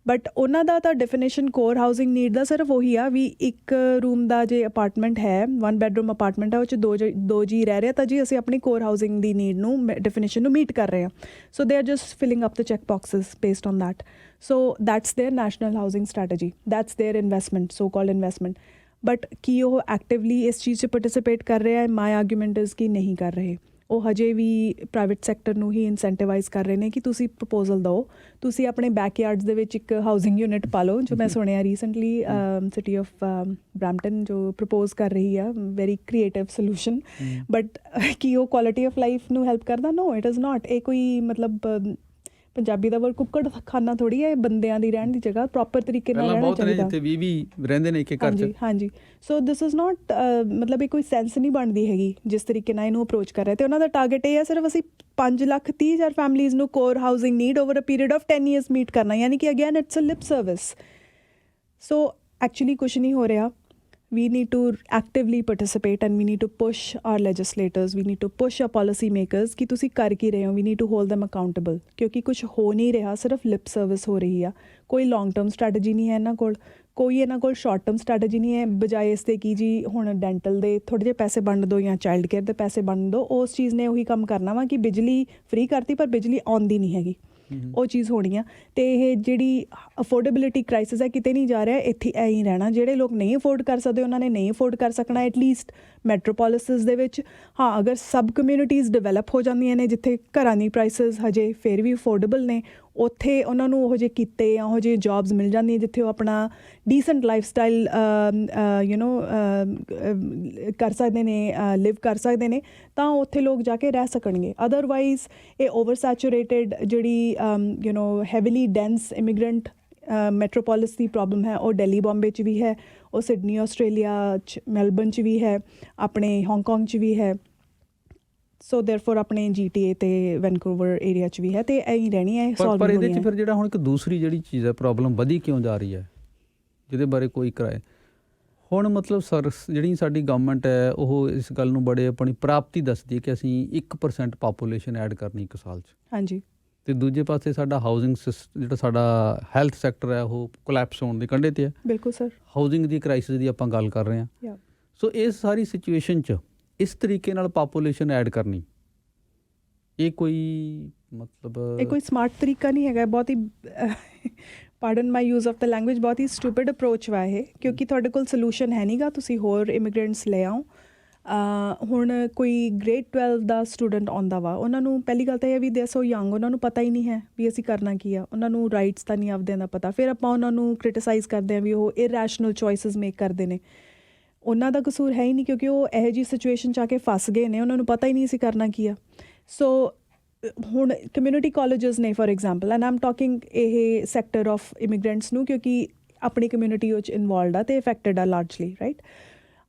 ਬਟ ਉਹਨਾਂ ਦਾ ਤਾਂ ਡੈਫੀਨੇਸ਼ਨ ਕੋਰ ਹਾਊਸਿੰਗ ਨੀਡ ਦਾ ਸਿਰਫ ਉਹੀ ਆ ਵੀ ਇੱਕ ਰੂਮ ਦਾ ਜੇ ਅਪਾਰਟਮੈਂਟ ਹੈ, 1 ਬੈਡਰੂਮ ਅਪਾਰਟਮੈਂਟ ਹੈ, ਉਹ 'ਚ ਦੋ ਜੀ ਰਹਿ ਰਹੇ, ਤਾਂ ਜੀ ਅਸੀਂ ਆਪਣੀ ਕੋਰ ਹਾਊਸਿੰਗ ਦੀ ਨੀਡ ਨੂੰ, ਡੈਫੀਨੇਸ਼ਨ ਨੂੰ ਮੀਟ ਕਰ ਰਹੇ ਹਾਂ। So they are just filling up the check boxes based on that. So that's their national housing strategy, that's their investment, so called investment. But ਕੀ ਉਹ ਐਕਟਿਵਲੀ ਇਸ ਚੀਜ਼ 'ਚ ਪਾਰਟੀਸਿਪੇਟ ਕਰ ਰਹੇ ਹੈ? ਮਾਈ ਆਰਗੂਮੈਂਟ ਇਜ਼ ਕਿ ਨਹੀਂ ਕਰ ਰਹੇ। ਉਹ ਹਜੇ ਵੀ ਪ੍ਰਾਈਵੇਟ ਸੈਕਟਰ ਨੂੰ ਹੀ ਇਨਸੈਂਟੀਵਾਈਜ਼ ਕਰ ਰਹੇ ਨੇ ਕਿ ਤੁਸੀਂ ਪ੍ਰਪੋਜ਼ਲ ਦਿਓ, ਤੁਸੀਂ ਆਪਣੇ ਬੈਕਯਾਰਡਸ ਦੇ ਵਿੱਚ ਇੱਕ ਹਾਊਸਿੰਗ ਯੂਨਿਟ ਪਾ ਲਓ, ਜੋ ਮੈਂ ਸੁਣਿਆ ਰੀਸੈਂਟਲੀ ਸਿਟੀ ਆਫ ਬਰੈਂਪਟਨ ਜੋ ਪ੍ਰਪੋਜ਼ ਕਰ ਰਹੀ ਆ, ਵੈਰੀ ਕ੍ਰੀਏਟਿਵ ਸੋਲਿਊਸ਼ਨ। ਬਟ ਕੀ ਉਹ ਕੁਆਲਿਟੀ ਆਫ ਲਾਈਫ ਨੂੰ ਹੈਲਪ ਕਰਦਾ? ਨੋ, ਇਟ ਇਜ਼ ਨਾਟ। ਇਹ ਕੋਈ ਮਤਲਬ ਪੰਜਾਬੀ ਦਾ ਵਰਡ ਕੁੱਕੜ ਖਾਨਾ ਥੋੜ੍ਹੀ ਹੈ, ਬੰਦਿਆਂ ਦੀ ਰਹਿਣ ਦੀ ਜਗ੍ਹਾ ਪ੍ਰੋਪਰ ਤਰੀਕੇ ਨਾਲ ਰਹਿਣਾ ਚਾਹੀਦਾ। ਜਿੱਥੇ 20 ਰਹਿੰਦੇ ਨੇ ਇੱਕ ਘਰ 'ਚ। ਹਾਂਜੀ। ਸੋ ਦਿਸ ਇਜ਼ ਨਾਟ ਮਤਲਬ ਇਹ ਕੋਈ ਸੈਂਸ ਨਹੀਂ ਬਣਦੀ ਹੈਗੀ ਜਿਸ ਤਰੀਕੇ ਨਾਲ ਇਹਨੂੰ ਅਪਰੋਚ ਕਰ ਰਿਹਾ। ਅਤੇ ਉਹਨਾਂ ਦਾ ਟਾਰਗੇਟ ਇਹ ਹੈ ਸਿਰਫ ਅਸੀਂ 5,30,000 ਫੈਮਲੀਜ਼ ਨੂੰ core housing need over a period of 10 years meet ਕਰਨਾ, ਯਾਨੀ ਕਿ again it's a lip service. So actually ਕੁਛ ਨਹੀਂ ਹੋ ਰਿਹਾ। We need to actively participate and we need to push our legislators, we need to push our policy makers ਕਿ ਤੁਸੀਂ ਕਰ ਕੀ ਰਹੇ ਹੋ। We need to hold them accountable, ਕਿਉਂਕਿ ਕੁਛ ਹੋ ਨਹੀਂ ਰਿਹਾ, ਸਿਰਫ ਲਿਪ ਸਰਵਿਸ ਹੋ ਰਹੀ ਆ। ਕੋਈ ਲੌਂਗ ਟਰਮ ਸਟ੍ਰੈਟਜੀ ਨਹੀਂ ਹੈ ਇਹਨਾਂ ਕੋਲ, ਕੋਈ ਇਹਨਾਂ ਕੋਲ ਸ਼ਾਰਟ ਟਰਮ ਸਟ੍ਰੈਟਜੀ ਨਹੀਂ ਹੈ। ਬਜਾਏ ਇਸ ਦੇ ਕਿ ਜੀ ਹੁਣ ਡੈਂਟਲ ਦੇ ਥੋੜ੍ਹੇ ਜਿਹੇ ਪੈਸੇ ਵੰਡ ਦਿਓ ਜਾਂ ਚਾਈਲਡ ਕੇਅਰ ਦੇ ਪੈਸੇ ਵੰਡ ਦਿਓ, ਉਸ ਚੀਜ਼ ਨੇ ਉਹੀ ਕੰਮ ਕਰਨਾ ਵਾ ਕਿ ਬਿਜਲੀ ਫ੍ਰੀ ਕਰਤੀ ਪਰ ਬਿਜਲੀ ਆਉਂਦੀ ਨਹੀਂ ਹੈਗੀ, ਉਹ ਚੀਜ਼ ਹੋਣੀ ਆ। ਅਤੇ ਇਹ ਜਿਹੜੀ ਅਫੋਰਡੇਬਿਲਿਟੀ ਕ੍ਰਾਈਸਿਸ ਹੈ ਕਿਤੇ ਨਹੀਂ ਜਾ ਰਿਹਾ, ਇੱਥੇ ਐਂ ਹੀ ਰਹਿਣਾ। ਜਿਹੜੇ ਲੋਕ ਨਹੀਂ ਅਫੋਰਡ ਕਰ ਸਕਦੇ ਉਹਨਾਂ ਨੇ ਨਹੀਂ ਅਫੋਰਡ ਕਰ ਸਕਣਾ, ਐਟਲੀਸਟ ਮੈਟਰੋਪੋਲਿਸਿਸ ਦੇ ਵਿੱਚ। ਹਾਂ, ਅਗਰ ਸਬ ਕਮਿਊਨਿਟੀਜ਼ ਡਿਵੈਲਪ ਹੋ ਜਾਂਦੀਆਂ ਨੇ ਜਿੱਥੇ ਘਰਾਂ ਦੀ ਪ੍ਰਾਈਸਿਸ ਹਜੇ ਫਿਰ ਵੀ ਅਫੋਰਡੇਬਲ ਨੇ, ਉੱਥੇ ਉਹਨਾਂ ਨੂੰ ਉਹੋ ਜਿਹੇ ਕਿੱਤੇ ਜਾਂ ਉਹੋ ਜਿਹੇ ਜੋਬਸ ਮਿਲ ਜਾਂਦੀਆਂ ਜਿੱਥੇ ਉਹ ਆਪਣਾ ਡੀਸੈਂਟ ਲਾਈਫ ਸਟਾਈਲ ਕਰ ਸਕਦੇ ਨੇ, ਲਿਵ ਕਰ ਸਕਦੇ ਨੇ, ਤਾਂ ਉੱਥੇ ਲੋਕ ਜਾ ਕੇ ਰਹਿ ਸਕਣਗੇ। ਅਦਰਵਾਈਜ਼ ਇਹ ਓਵਰ ਸੈਚੂਰੇਟਿਡ ਜਿਹੜੀ ਹੈਵੀਲੀ ਡੈਂਸ ਇਮੀਗਰੈਂਟ ਮੈਟਰੋਪੋਲਿਸ ਦੀ ਪ੍ਰੋਬਲਮ ਹੈ, ਉਹ ਦਿੱਲੀ ਬੰਬੇ 'ਚ ਵੀ ਹੈ, ਉਹ ਸਿਡਨੀ ਆਸਟ੍ਰੇਲੀਆ 'ਚ, ਮੈਲਬਰਨ 'ਚ ਵੀ ਹੈ, ਆਪਣੇ ਹਾਂਗਕਾਂਗ 'ਚ ਵੀ ਹੈ। ਸੋ ਦੇਅਰਫੋਰ ਆਪਣੇ GTA ਅਤੇ ਵੈਨਕੂਵਰ ਏਰੀਆ 'ਚ ਵੀ ਹੈ, ਅਤੇ ਐਂ ਹੀ ਰਹਿਣੀ ਹੈ। ਪਰ ਇਹਦੇ 'ਚ ਫਿਰ ਜਿਹੜਾ ਹੁਣ ਇੱਕ ਦੂਸਰੀ ਜਿਹੜੀ ਚੀਜ਼ ਹੈ, ਪ੍ਰੋਬਲਮ ਵਧੀ ਕਿਉਂ ਜਾ ਰਹੀ ਹੈ, ਜਿਹਦੇ ਬਾਰੇ ਕੋਈ ਕਰਾਏ ਹੁਣ ਮਤਲਬ ਜਿਹੜੀ ਸਾਡੀ ਗਵਰਨਮੈਂਟ ਹੈ ਉਹ ਇਸ ਗੱਲ ਨੂੰ ਬੜੇ ਆਪਣੀ ਪ੍ਰਾਪਤੀ ਦੱਸਦੀ ਹੈ ਕਿ ਅਸੀਂ 1% ਪਾਪੂਲੇਸ਼ਨ ਐਡ ਕਰਨੀ 1 ਸਾਲ 'ਚ। ਹਾਂਜੀ। ਤੇ ਦੂਜੇ ਪਾਸੇ ਸਾਡਾ ਹਾਊਸਿੰਗ ਜਿਹੜਾ ਸਾਡਾ ਹੈਲਥ ਸੈਕਟਰ ਹੈ ਉਹ ਕੋਲੈਪਸ ਹੋਣ ਦੇ ਕੰਢੇ ਤੇ ਹੈ। ਬਿਲਕੁਲ ਸਰ। ਹਾਊਸਿੰਗ ਦੀ ਕ੍ਰਾਈਸਿਸ ਦੀ ਆਪਾਂ ਗੱਲ ਕਰ ਰਹੇ ਹਾਂ। ਸੋ ਇਸ ਸਾਰੀ ਸਿਚੁਏਸ਼ਨ 'ਚ ਇਸ ਤਰੀਕੇ ਨਾਲ ਪਾਪੂਲੇਸ਼ਨ ਐਡ ਕਰਨੀ ਇਹ ਕੋਈ ਮਤਲਬ ਇਹ ਕੋਈ ਸਮਾਰਟ ਤਰੀਕਾ ਨਹੀਂ ਹੈਗਾ। ਬਹੁਤ ਹੀ pardon my use of the language, ਬਹੁਤ ਹੀ ਸਟੂਪਿਡ ਅਪਰੋਚ ਵਾ ਇਹ, ਕਿਉਂਕਿ ਤੁਹਾਡੇ ਕੋਲ ਸੋਲੂਸ਼ਨ ਹੈ ਨਹੀਂਗਾ। ਤੁਸੀਂ ਹੋਰ ਇਮੀਗ੍ਰੈਂਟਸ ਲੈ ਆਓ। ਹੁਣ ਕੋਈ ਗ੍ਰੇਡ 12 ਦਾ ਸਟੂਡੈਂਟ ਆਉਂਦਾ ਵਾ, ਉਹਨਾਂ ਨੂੰ ਪਹਿਲੀ ਗੱਲ ਤਾਂ ਇਹ ਵੀ ਦੇ ਸੋ ਯੰਗ, ਉਹਨਾਂ ਨੂੰ ਪਤਾ ਹੀ ਨਹੀਂ ਹੈ ਵੀ ਅਸੀਂ ਕਰਨਾ ਕੀ ਆ। ਉਹਨਾਂ ਨੂੰ ਰਾਈਟਸ ਤਾਂ ਨਹੀਂ ਆਪਦਿਆਂ ਦਾ ਪਤਾ। ਫਿਰ ਆਪਾਂ ਉਹਨਾਂ ਨੂੰ ਕ੍ਰਿਟੀਸਾਈਜ਼ ਕਰਦੇ ਹਾਂ ਵੀ ਉਹ ਇਰੈਸ਼ਨਲ ਚੋਇਸਿਸ ਮੇਕ ਕਰਦੇ ਨੇ। ਉਹਨਾਂ ਦਾ ਕਸੂਰ ਹੈ ਹੀ ਨਹੀਂ, ਕਿਉਂਕਿ ਉਹ ਇਹੋ ਜਿਹੀ ਸਿਚੁਏਸ਼ਨ 'ਚ ਆ ਕੇ ਫਸ ਗਏ ਨੇ, ਉਹਨਾਂ ਨੂੰ ਪਤਾ ਹੀ ਨਹੀਂ ਸੀ ਕਰਨਾ ਕੀ ਆ। ਸੋ ਹੁਣ ਕਮਿਊਨਿਟੀ ਕਾਲਜਸ ਨੇ for example, and Aam talking ਇਹ ਸੈਕਟਰ ਆਫ ਇਮੀਗ੍ਰੈਂਟਸ ਨੂੰ, ਕਿਉਂਕਿ ਆਪਣੀ ਕਮਿਊਨਿਟੀ ਵਿੱਚ ਇਨਵੋਲਵਡ ਆ ਅਤੇ ਇਫੈਕਟਡ ਆ ਲਾਰਜਲੀ, ਰਾਈਟ।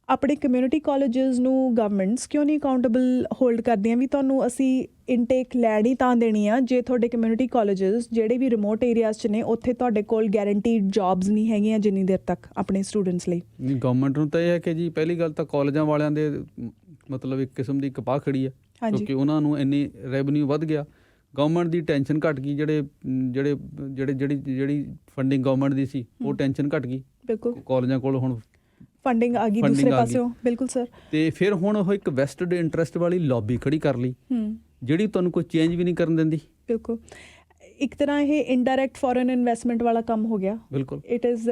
ਆਪਣੇ ਕਮਿਊਨਿਟੀ ਕਾਲਜਸ ਨੂੰ ਗਵਰਨਮੈਂਟਸ ਕਿਉਂ ਨਹੀਂ ਅਕਾਊਂਟੇਬਲ ਹੋਲਡ ਕਰਦੀਆਂ ਵੀ ਤੁਹਾਨੂੰ ਅਸੀਂ ਇਨਟੇਕ ਲੈਣ ਹੀ ਤਾਂ ਦੇਣੀ ਆ ਜੇ ਤੁਹਾਡੇ ਕਮਿਊਨਿਟੀ ਕਾਲਜਸ ਜਿਹੜੇ ਵੀ ਰਿਮੋਟ ਏਰੀਆਜ਼ 'ਚ ਨੇ ਉੱਥੇ ਤੁਹਾਡੇ ਕੋਲ ਗੈਰੰਟੀਡ ਜੌਬਸ ਨਹੀਂ ਹੈਗੀਆਂ ਜਿੰਨੀ ਦੇਰ ਤੱਕ ਆਪਣੇ ਸਟੂਡੈਂਟਸ ਲਈ। ਨਹੀਂ, ਗਵਰਨਮੈਂਟ ਨੂੰ ਤਾਂ ਇਹ ਹੈ ਕਿ ਜੀ ਪਹਿਲੀ ਗੱਲ ਤਾਂ ਕਾਲਜਾਂ ਵਾਲਿਆਂ ਦੇ ਮਤਲਬ ਇੱਕ ਕਿਸਮ ਦੀ ਕਪਾਹ ਖੜੀ ਹੈ, ਕਿਉਂਕਿ ਉਹਨਾਂ ਨੂੰ ਇੰਨੀ ਰੈਵਨਿਊ ਵੱਧ ਗਿਆ। ਗਵਰਨਮੈਂਟ ਦੀ ਟੈਨਸ਼ਨ ਘੱਟ ਗਈ, ਜਿਹੜੀ ਫੰਡਿੰਗ ਗਵਰਨਮੈਂਟ ਦੀ ਸੀ ਉਹ ਟੈਨਸ਼ਨ ਘੱਟ ਗਈ। ਬਿਲਕੁਲ, ਕਾਲਜਾਂ ਕੋਲ ਹੁਣ ਫੰਡਿੰਗ ਆ ਗਈ ਦੂਸਰੇ ਪਾਸਿਓਂ। ਬਿਲਕੁਲ ਸਰ। ਤੇ ਫਿਰ ਹੁਣ ਉਹ ਇੱਕ ਵੈਸਟਡ ਇੰਟਰਸਟ ਵਾਲੀ ਲੌਬੀ ਖੜੀ ਕਰ ਲਈ, ਜਿਹੜੀ ਤੁਹਾਨੂੰ ਕੋਈ ਚੇਂਜ ਵੀ ਨਹੀਂ ਕਰਨ ਦਿੰਦੀ। ਬਿਲਕੁਲ, ਇੱਕ ਤਰ੍ਹਾਂ ਇਹ ਇਨਡਾਇਰੈਕਟ ਫੋਰਨ ਇਨਵੈਸਟਮੈਂਟ ਵਾਲਾ ਕੰਮ ਹੋ ਗਿਆ। ਬਿਲਕੁਲ, ਇਟ ਇਜ਼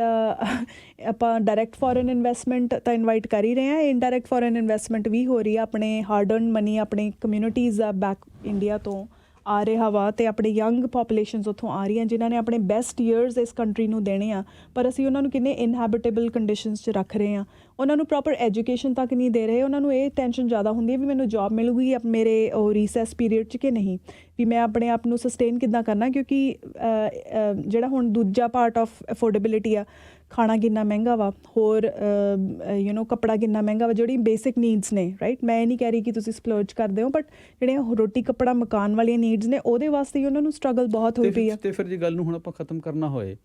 ਆਪਾਂ ਡਾਇਰੈਕਟ ਫੋਰਨ ਇਨਵੈਸਟਮੈਂਟ ਤਾਂ ਇਨਵਾਈਟ ਕਰ ਹੀ ਰਹੇ ਹਾਂ, ਇਨਡਾਇਰੈਕਟ ਫੋਰਨ ਇਨਵੈਸਟਮੈਂਟ ਵੀ ਹੋ ਰਹੀ ਆ। ਆਪਣੇ ਹਾਰਡ ਅਰਨ ਮਨੀ ਆਪਣੇ ਕਮਿਊਨਿਟੀਜ਼ ਆ ਬੈਕ ਇੰਡੀਆ ਤੋਂ ਆ ਰਿਹਾ ਵਾ, ਅਤੇ ਆਪਣੇ ਯੰਗ ਪਾਪੂਲੇਸ਼ਨਸ ਉੱਥੋਂ ਆ ਰਹੀਆਂ ਜਿਨ੍ਹਾਂ ਨੇ ਆਪਣੇ ਬੈਸਟ ਈਅਰਸ ਇਸ ਕੰਟਰੀ ਨੂੰ ਦੇਣੇ ਆ, ਪਰ ਅਸੀਂ ਉਹਨਾਂ ਨੂੰ ਕਿੰਨੇ ਇਨਹੈਬਿਟੇਬਲ ਕੰਡੀਸ਼ਨਸ 'ਚ ਰੱਖ ਰਹੇ ਹਾਂ। ਉਹਨਾਂ ਨੂੰ ਪ੍ਰੋਪਰ ਐਜੂਕੇਸ਼ਨ ਤੱਕ ਨਹੀਂ ਦੇ ਰਹੇ। ਉਹਨਾਂ ਨੂੰ ਇਹ ਟੈਨਸ਼ਨ ਜ਼ਿਆਦਾ ਹੁੰਦੀ ਹੈ ਵੀ ਮੈਨੂੰ ਜੋਬ ਮਿਲੂਗੀ ਮੇਰੇ ਉਹ ਰੀਸੈਸ ਪੀਰੀਅਡ 'ਚ ਕਿ ਨਹੀਂ, ਵੀ ਮੈਂ ਆਪਣੇ ਆਪ ਨੂੰ ਸਸਟੇਨ ਕਿੱਦਾਂ ਕਰਨਾ, ਕਿਉਂਕਿ ਜਿਹੜਾ ਹੁਣ ਦੂਜਾ ਪਾਰਟ ਆਫ ਅਫੋਰਡੇਬਿਲਿਟੀ ਆ, ਖਾਣਾ ਕਿੰਨਾ ਮਹਿੰਗਾ ਵਾ, ਹੋਰ ਕੱਪੜਾ ਕਿੰਨਾ ਮਹਿੰਗਾ ਵਾ, ਜਿਹੜੀ ਬੇਸਿਕ ਨੀਡਸ ਨੇ, ਰਾਈਟ। ਮੈਂ ਇਹ ਨਹੀਂ ਕਹਿ ਰਹੀ ਕਿ ਤੁਸੀਂ ਸਪਲਰਜ ਕਰਦੇ ਹੋ, ਬਟ ਜਿਹੜੀਆਂ ਰੋਟੀ ਕੱਪੜਾ ਮਕਾਨ ਵਾਲੀਆਂ ਨੀਡਸ ਨੇ ਉਹਦੇ ਵਾਸਤੇ ਹੀ ਉਹਨਾਂ ਨੂੰ ਸਟਰਗਲ ਬਹੁਤ ਹੋਈ ਪਈ ਆ। ਅਤੇ ਫਿਰ ਜੇ ਗੱਲ ਨੂੰ ਹੁਣ ਆਪਾਂ ਖ਼ਤਮ ਕਰਨਾ ਹੋਏ,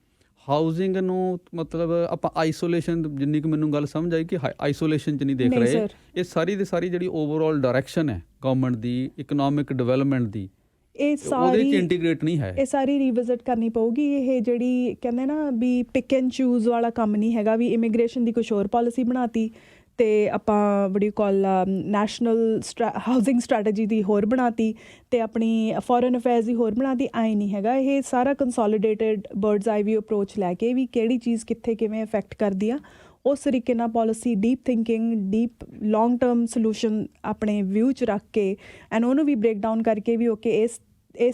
ਹਾਊਸਿੰਗ ਨੂੰ ਮਤਲਬ ਆਪਾਂ ਆਈਸੋਲੇਸ਼ਨ, ਜਿੰਨੀ ਕੁ ਮੈਨੂੰ ਗੱਲ ਸਮਝ ਆਈ ਕਿ ਆਈਸੋਲੇਸ਼ਨ 'ਚ ਨਹੀਂ ਦੇਖ ਰਹੇ। ਇਹ ਸਾਰੀ ਦੀ ਸਾਰੀ ਜਿਹੜੀ ਓਵਰਆਲ ਡਾਇਰੈਕਸ਼ਨ ਹੈ ਗਵਰਨਮੈਂਟ ਦੀ ਇਕਨੋਮਿਕ ਡਿਵੈਲਪਮੈਂਟ ਦੀ, ਇਹ ਸਾਰੀ ਇੰਟੀਗ੍ਰੇਟ ਨਹੀਂ ਹੈ। ਇਹ ਸਾਰੀ ਰੀਵਿਜ਼ਿਟ ਕਰਨੀ ਪਊਗੀ। ਇਹ ਜਿਹੜੀ ਕਹਿੰਦੇ ਨਾ ਵੀ ਪਿਕ ਐਂਡ ਚੂਜ਼ ਵਾਲਾ ਕੰਮ ਨਹੀਂ ਹੈਗਾ ਵੀ ਇਮੀਗ੍ਰੇਸ਼ਨ ਦੀ ਕੁਛ ਹੋਰ ਪਾਲਿਸੀ ਬਣਾਤੀ ਅਤੇ ਆਪਾਂ ਵਟ you call national housing strategy ਦੀ ਹੋਰ ਬਣਾਤੀ ਅਤੇ ਆਪਣੀ ਫੋਰਨ ਅਫੇਅਰਸ ਦੀ ਹੋਰ ਬਣਾਤੀ। ਆਏ ਨਹੀਂ ਹੈਗਾ। ਇਹ ਸਾਰਾ ਕੰਸੋਲੀਡੇਟਿਡ ਬਰਡਸ ਆਈ ਵੀ ਅਪਰੋਚ ਲੈ ਕੇ ਵੀ ਕਿਹੜੀ ਚੀਜ਼ ਕਿੱਥੇ ਕਿਵੇਂ ਇਫੈਕਟ ਕਰਦੀ ਆ, ਉਸ ਤਰੀਕੇ ਨਾਲ ਪਾਲਿਸੀ, ਡੀਪ ਥਿੰਕਿੰਗ, ਡੀਪ ਲੌਂਗ ਟਰਮ ਸੋਲੂਸ਼ਨ ਆਪਣੇ ਵਿਊ 'ਚ ਰੱਖ ਕੇ ਐਂਡ ਉਹਨੂੰ ਵੀ ਬ੍ਰੇਕ ਡਾਊਨ ਕਰਕੇ ਵੀ ਓਕੇ ਇਸ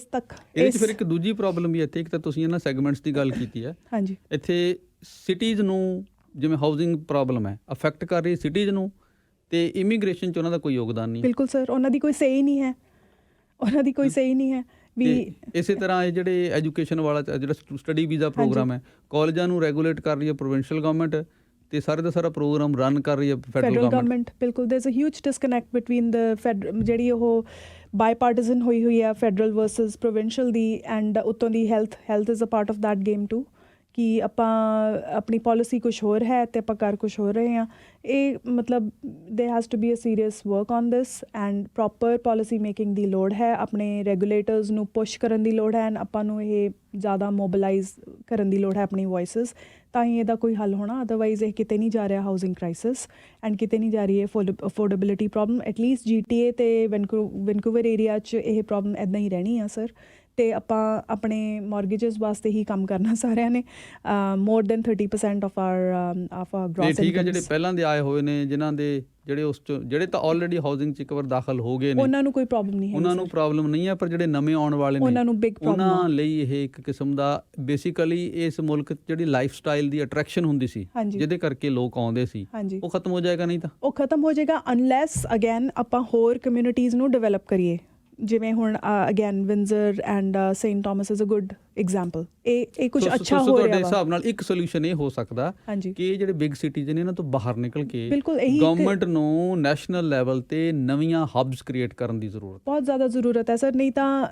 ਤੱਕ। ਇਹਦੇ 'ਚ ਫਿਰ ਇੱਕ ਦੂਜੀ ਪ੍ਰੋਬਲਮ ਵੀ ਇੱਥੇ, ਇੱਕ ਤਾਂ ਤੁਸੀਂ ਇਹਨਾਂ ਸੈਗਮੈਂਟਸ ਦੀ ਗੱਲ ਕੀਤੀ ਹੈ। ਹਾਂਜੀ, ਇੱਥੇ ਸਿਟੀਜ਼ ਨੂੰ ਜਿਵੇਂ ਹਾਊਸਿੰਗ ਪ੍ਰੋਬਲਮ ਹੈ ਅਫੈਕਟ ਕਰ ਰਹੀ ਸਿਟੀਜ਼ ਨੂੰ, ਅਤੇ ਇਮੀਗ੍ਰੇਸ਼ਨ 'ਚ ਉਹਨਾਂ ਦਾ ਕੋਈ ਯੋਗਦਾਨ ਨਹੀਂ। ਬਿਲਕੁਲ ਸਰ, ਉਹਨਾਂ ਦੀ ਕੋਈ ਸਹੀ ਨਹੀਂ ਹੈ, ਉਹਨਾਂ ਦੀ ਕੋਈ ਸਹੀ ਨਹੀਂ ਹੈ ਵੀ। ਇਸੇ ਤਰ੍ਹਾਂ ਇਹ ਜਿਹੜੇ ਐਜੂਕੇਸ਼ਨ ਵਾਲਾ ਜਿਹੜਾ ਸਟੱਡੀ ਵੀਜ਼ਾ ਪ੍ਰੋਗਰਾਮ ਹੈ, ਕਾਲਜਾਂ ਨੂੰ ਰੈਗੂਲੇਟ ਕਰ ਰਹੀ ਹੈ ਪ੍ਰੋਵਿੰਸ਼ੀਅਲ ਗਵਰਨਮੈਂਟ, ਅਤੇ ਸਾਰੇ ਦਾ ਸਾਰਾ ਪ੍ਰੋਗਰਾਮ ਰਨ ਕਰ ਰਹੀ ਹੈ ਫੈਡਰਲ ਗਵਰਨਮੈਂਟ। ਬਿਲਕੁਲ, there is a huge disconnect between ਜਿਹੜੀ ਉਹ ਬਾਈਪਾਰਟੀਜ਼ਨ ਹੋਈ ਆ ਫੈਡਰਲ ਵਰਸਸ ਪ੍ਰੋਵਿੰਸ਼ੀਅਲ ਦੀ, ਐਂਡ ਉੱਤੋਂ ਦੀ health is a part of that game too, ਕਿ ਆਪਾਂ ਆਪਣੀ ਪੋਲਿਸੀ ਕੁਛ ਹੋਰ ਹੈ ਅਤੇ ਆਪਾਂ ਕਰ ਕੁਛ ਹੋਰ ਰਹੇ ਹਾਂ। ਇਹ ਮਤਲਬ there has to be a serious work on this, and proper policy making ਦੀ ਲੋੜ ਹੈ। ਆਪਣੇ ਰੈਗੂਲੇਟਰਸ ਨੂੰ ਪੁਸ਼ ਕਰਨ ਦੀ ਲੋੜ ਹੈ, ਐਂਡ ਆਪਾਂ ਨੂੰ ਇਹ ਜ਼ਿਆਦਾ ਮੋਬਿਲਾਈਜ਼ ਕਰਨ ਦੀ ਲੋੜ ਹੈ ਆਪਣੀ ਵੋਇਸਿਸ, ਤਾਂ ਹੀ ਇਹਦਾ ਕੋਈ ਹੱਲ ਹੋਣਾ। ਅਦਰਵਾਈਜ਼ ਇਹ ਕਿਤੇ ਨਹੀਂ ਜਾ ਰਿਹਾ ਹਾਊਸਿੰਗ ਕ੍ਰਾਈਸਿਸ, ਐਂਡ ਕਿਤੇ ਨਹੀਂ ਜਾ ਰਹੀ ਹੈ ਅਫੋਰਡੇਬਿਲਿਟੀ ਪ੍ਰੋਬਲਮ। ਐਟਲੀਸਟ GTA ਅਤੇ ਵੈਨਕੂਵਰ ਏਰੀਆ 'ਚ ਇਹ ਪ੍ਰੋਬਲਮ ਇੱਦਾਂ ਹੀ ਰਹਿਣੀ ਆ ਸਰ। ਅਤੇ ਆਪਾਂ ਆਪਣੇ ਮੌਰਗੇਜਸ ਵਾਸਤੇ ਹੀ ਕੰਮ ਕਰਨਾ ਸਾਰਿਆਂ ਨੇ। More than 30% of R gross. ਠੀਕ ਹੈ, ਜਿਹੜੇ ਪਹਿਲਾਂ ਦੇ ਆਏ ਹੋਏ ਨੇ, ਜਿਨ੍ਹਾਂ ਦੇ ਜਿਹੜੇ ਤਾਂ ਆਲਰੇਡੀ ਹਾਊਸਿੰਗ 'ਚ ਇੱਕ ਵਾਰ ਦਾਖਲ ਹੋ ਗਏ ਨੇ, ਉਹਨਾਂ ਨੂੰ ਕੋਈ ਪ੍ਰੋਬਲਮ ਨਹੀਂ ਹੈ, ਉਹਨਾਂ ਨੂੰ ਪ੍ਰੋਬਲਮ ਨਹੀਂ ਹੈ। ਪਰ ਜਿਹੜੇ ਨਵੇਂ ਆਉਣ ਵਾਲੇ ਨੇ ਉਹਨਾਂ ਨੂੰ ਬਿਗ ਪ੍ਰੋਬਲਮ, ਉਹਨਾਂ ਲਈ ਇਹ ਇੱਕ ਕਿਸਮ ਦਾ ਬੇਸਿਕਲੀ ਇਸ ਮੁਲਕ 'ਚ ਜਿਹੜੀ ਲਾਈਫ ਸਟਾਈਲ ਦੀ ਅਟਰੈਕਸ਼ਨ ਹੁੰਦੀ ਸੀ, ਜਿਹਦੇ ਕਰਕੇ ਲੋਕ ਆਉਂਦੇ ਸੀ, ਉਹ ਖਤਮ ਹੋ ਜਾਏਗਾ। ਨਹੀਂ ਤਾਂ ਉਹ ਖਤਮ ਹੋ ਜਾਏਗਾ ਅਨਲੈਸ ਅਗੇਨ ਆਪਾਂ ਹੋਰ ਕਮਿਊਨਿਟੀਜ਼ ਨੂੰ ਡਿਵੈਲਪ ਕਰੀਏ। ਜਿਵੇਂ ਹੁਣ again Windsor and Saint Thomas is a good example. ਇਹ ਕੁਝ ਅੱਛਾ ਹੋ ਰਿਹਾ ਵਾ। ਤੁਹਾਡੇ ਹਿਸਾਬ ਨਾਲ ਇੱਕ ਸੋਲਿਊਸ਼ਨ ਇਹ ਹੋ ਸਕਦਾ ਕਿ ਇਹ ਜਿਹੜੇ ਬਿਗ ਸਿਟੀਜ਼ ਨੇ ਇਹਨਾਂ ਤੋਂ ਬਾਹਰ ਨਿਕਲ ਕੇ ਗਵਰਨਮੈਂਟ ਨੂੰ ਨੈਸ਼ਨਲ ਲੈਵਲ 'ਤੇ ਨਵੀਆਂ ਹਬਸ ਕ੍ਰੀਏਟ ਕਰਨ ਦੀ ਜ਼ਰੂਰਤ, ਬਹੁਤ ਜ਼ਿਆਦਾ ਜ਼ਰੂਰਤ ਹੈ ਸਰ। ਨਹੀਂ ਤਾਂ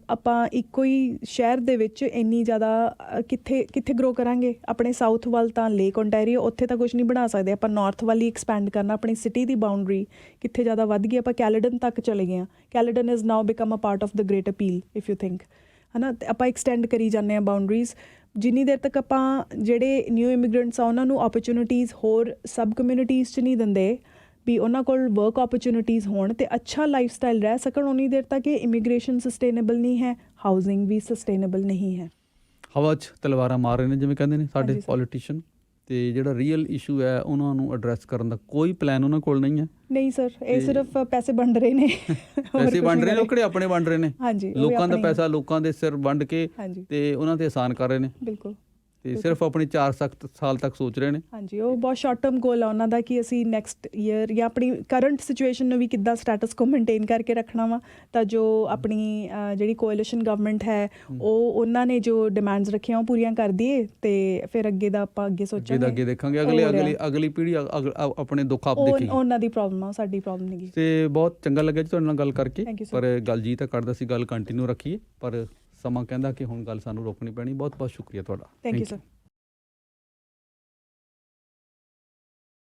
ਆਪਾਂ ਇੱਕੋ ਹੀ ਸ਼ਹਿਰ ਦੇ ਵਿੱਚ ਇੰਨੀ ਜ਼ਿਆਦਾ ਕਿੱਥੇ ਗਰੋ ਕਰਾਂਗੇ। ਆਪਣੇ ਸਾਊਥ ਵੱਲ ਤਾਂ ਲੇਕ ਓਨਟਾਰੀਓ, ਉੱਥੇ ਤਾਂ ਕੁਝ ਨਹੀਂ ਬਣਾ ਸਕਦੇ। ਆਪਾਂ ਨਾਰਥ ਵੱਲ ਹੀ ਐਕਸਪੈਂਡ ਕਰਨਾ। ਆਪਣੀ ਸਿਟੀ ਦੀ ਬਾਊਂਡਰੀ ਕਿੱਥੇ ਜ਼ਿਆਦਾ ਵੱਧ ਗਈ, ਆਪਾਂ ਕੈਲੇਡਨ ਤੱਕ ਚਲੇ ਗਏ ਹਾਂ। Caledon is now become a part of the great appeal if you think, ਹੈ ਨਾ, ਤੇ ਆਪਾਂ ਐਕਸਟੈਂਡ ਕਰੀ ਜਾਂਦੇ ਹਾਂ ਬਾਊਂਡਰੀਜ਼। ਜਿੰਨੀ ਦੇਰ ਤੱਕ ਆਪਾਂ ਜਿਹੜੇ ਨਿਊ ਇਮੀਗ੍ਰੈਂਟਸ ਆ ਉਹਨਾਂ ਨੂੰ ਓਪਰਚੁਨਿਟੀਜ਼ ਹੋਰ ਸਬ ਕਮਿਊਨਿਟੀਜ਼ 'ਚ ਨਹੀਂ ਦਿੰਦੇ ਵੀ ਉਹਨਾਂ ਕੋਲ ਵਰਕ ਓਪਰਚੁਨਿਟੀਜ਼ ਹੋਣ ਅਤੇ ਅੱਛਾ ਲਾਈਫ ਸਟਾਈਲ ਰਹਿ ਸਕਣ, ਉਨੀ ਦੇਰ ਤੱਕ ਇਹ ਇਮੀਗ੍ਰੇਸ਼ਨ ਸਸਟੇਨੇਬਲ ਨਹੀਂ ਹੈ, ਹਾਊਸਿੰਗ ਵੀ ਸਸਟੇਨੇਬਲ ਨਹੀਂ ਹੈ। ਹਵਾ 'ਚ ਤਲਵਾਰਾਂ ਮਾਰ ਰਹੇ ਨੇ ਜਿਵੇਂ ਕਹਿੰਦੇ ਨੇ ਸਾਡੇ ਹਾਂਜੀ ਸਰ। ਪੋਲੀਟੀਸ਼ੀਅਨ, ਅਤੇ ਜਿਹੜਾ ਰੀਅਲ ਇਸ਼ੂ ਹੈ ਉਹਨਾਂ ਨੂੰ ਐਡਰੈਸ ਕਰਨ ਦਾ ਕੋਈ ਪਲਾਨ ਉਹਨਾਂ ਕੋਲ ਨਹੀਂ ਹੈ। ਨਹੀਂ ਸਰ, ਇਹ ਤੇ ਸਿਰਫ ਪੈਸੇ ਵੰਡ ਰਹੇ ਨੇ। ਹੋਰ ਪੈਸੇ ਕੁਛ ਵੰਡ ਨਹੀਂ ਰਹੇ ਨੇ, ਉਹ ਕਰ ਕਿਹੜੇ ਆਪਣੇ ਵੰਡ ਰਹੇ ਨੇ, ਹਾਂਜੀ, ਉਹ ਵੀ ਲੋਕਾਂ ਦਾ ਆਪਣੇ- ਪੈਸਾ ਲੋਕਾਂ ਦੇ ਸਿਰ ਵੰਡ ਕੇ ਹਾਂਜੀ ਤੇ ਉਹਨਾਂ ਤੇ ਆਸਾਨ ਕਰ ਰਹੇ ਨੇ, ਬਿਲਕੁਲ। ਤੇ ਸਿਰਫ ਆਪਣੀ 4 ਸਾਲ ਤੱਕ ਸੋਚ ਰਹੇ ਨੇ। ਹਾਂਜੀ, ਉਹ ਬਹੁਤ ਸ਼ਾਰਟ ਟਰਮ ਗੋਲ ਆ ਉਹਨਾਂ ਦਾ ਕਿ ਅਸੀਂ ਨੈਕਸਟ ਈਅਰ ਜਾਂ ਆਪਣੀ ਕਰੰਟ ਸਿਚੁਏਸ਼ਨ ਨੂੰ ਵੀ ਕਿੱਦਾਂ ਸਟੇਟਸ ਕੋ ਮੇਨਟੇਨ ਕਰਕੇ ਰੱਖਣਾ ਵਾ, ਤਾਂ ਜੋ ਆਪਣੀ ਜਿਹੜੀ ਕੋਐਲੀਸ਼ਨ ਗਵਰਨਮੈਂਟ ਹੈ ਉਹ ਉਹਨਾਂ ਨੇ ਜੋ ਡਿਮਾਂਡਸ ਰੱਖੀਆਂ ਉਹ ਪੂਰੀਆਂ ਕਰ ਦਈਏ, ਤੇ ਫਿਰ ਅੱਗੇ ਦਾ ਆਪਾਂ ਅੱਗੇ ਸੋਚਾਂਗੇ, ਅੱਗੇ ਦੇਖਾਂਗੇ, ਹੋ ਰਿਹਾ। ਅਗਲੀ ਪੀੜ੍ਹੀ ਆਪਣੇ ਦੁੱਖ ਆਪ ਉਹ ਦੇਖੇਗੀ। ਉਹਨਾਂ ਦੀ ਪ੍ਰੋਬਲਮ ਆ, ਸਾਡੀ ਪ੍ਰੋਬਲਮ ਨਹੀਂ ਗੀ। ਤੇ ਬਹੁਤ ਚੰਗਾ ਲੱਗਿਆ ਜੀ ਤੁਹਾਡੇ ਨਾਲ ਗੱਲ ਕਰਕੇ, Thank you, sir. ਪਰ ਗੱਲ ਜੀ ਤਾਂ ਕਰਦਾ ਸੀ ਗੱਲ ਕੰਟੀਨਿਊ ਰੱਖੀਏ, ਪਰ ਸਮਾਂ ਕਹਿੰਦਾ ਕਿ ਹੁਣ ਗੱਲ ਸਾਨੂੰ ਰੋਕਣੀ ਪੈਣੀ। ਬਹੁਤ ਬਹੁਤ ਸ਼ੁਕਰੀਆ ਤੁਹਾਡਾ। Thank you sir.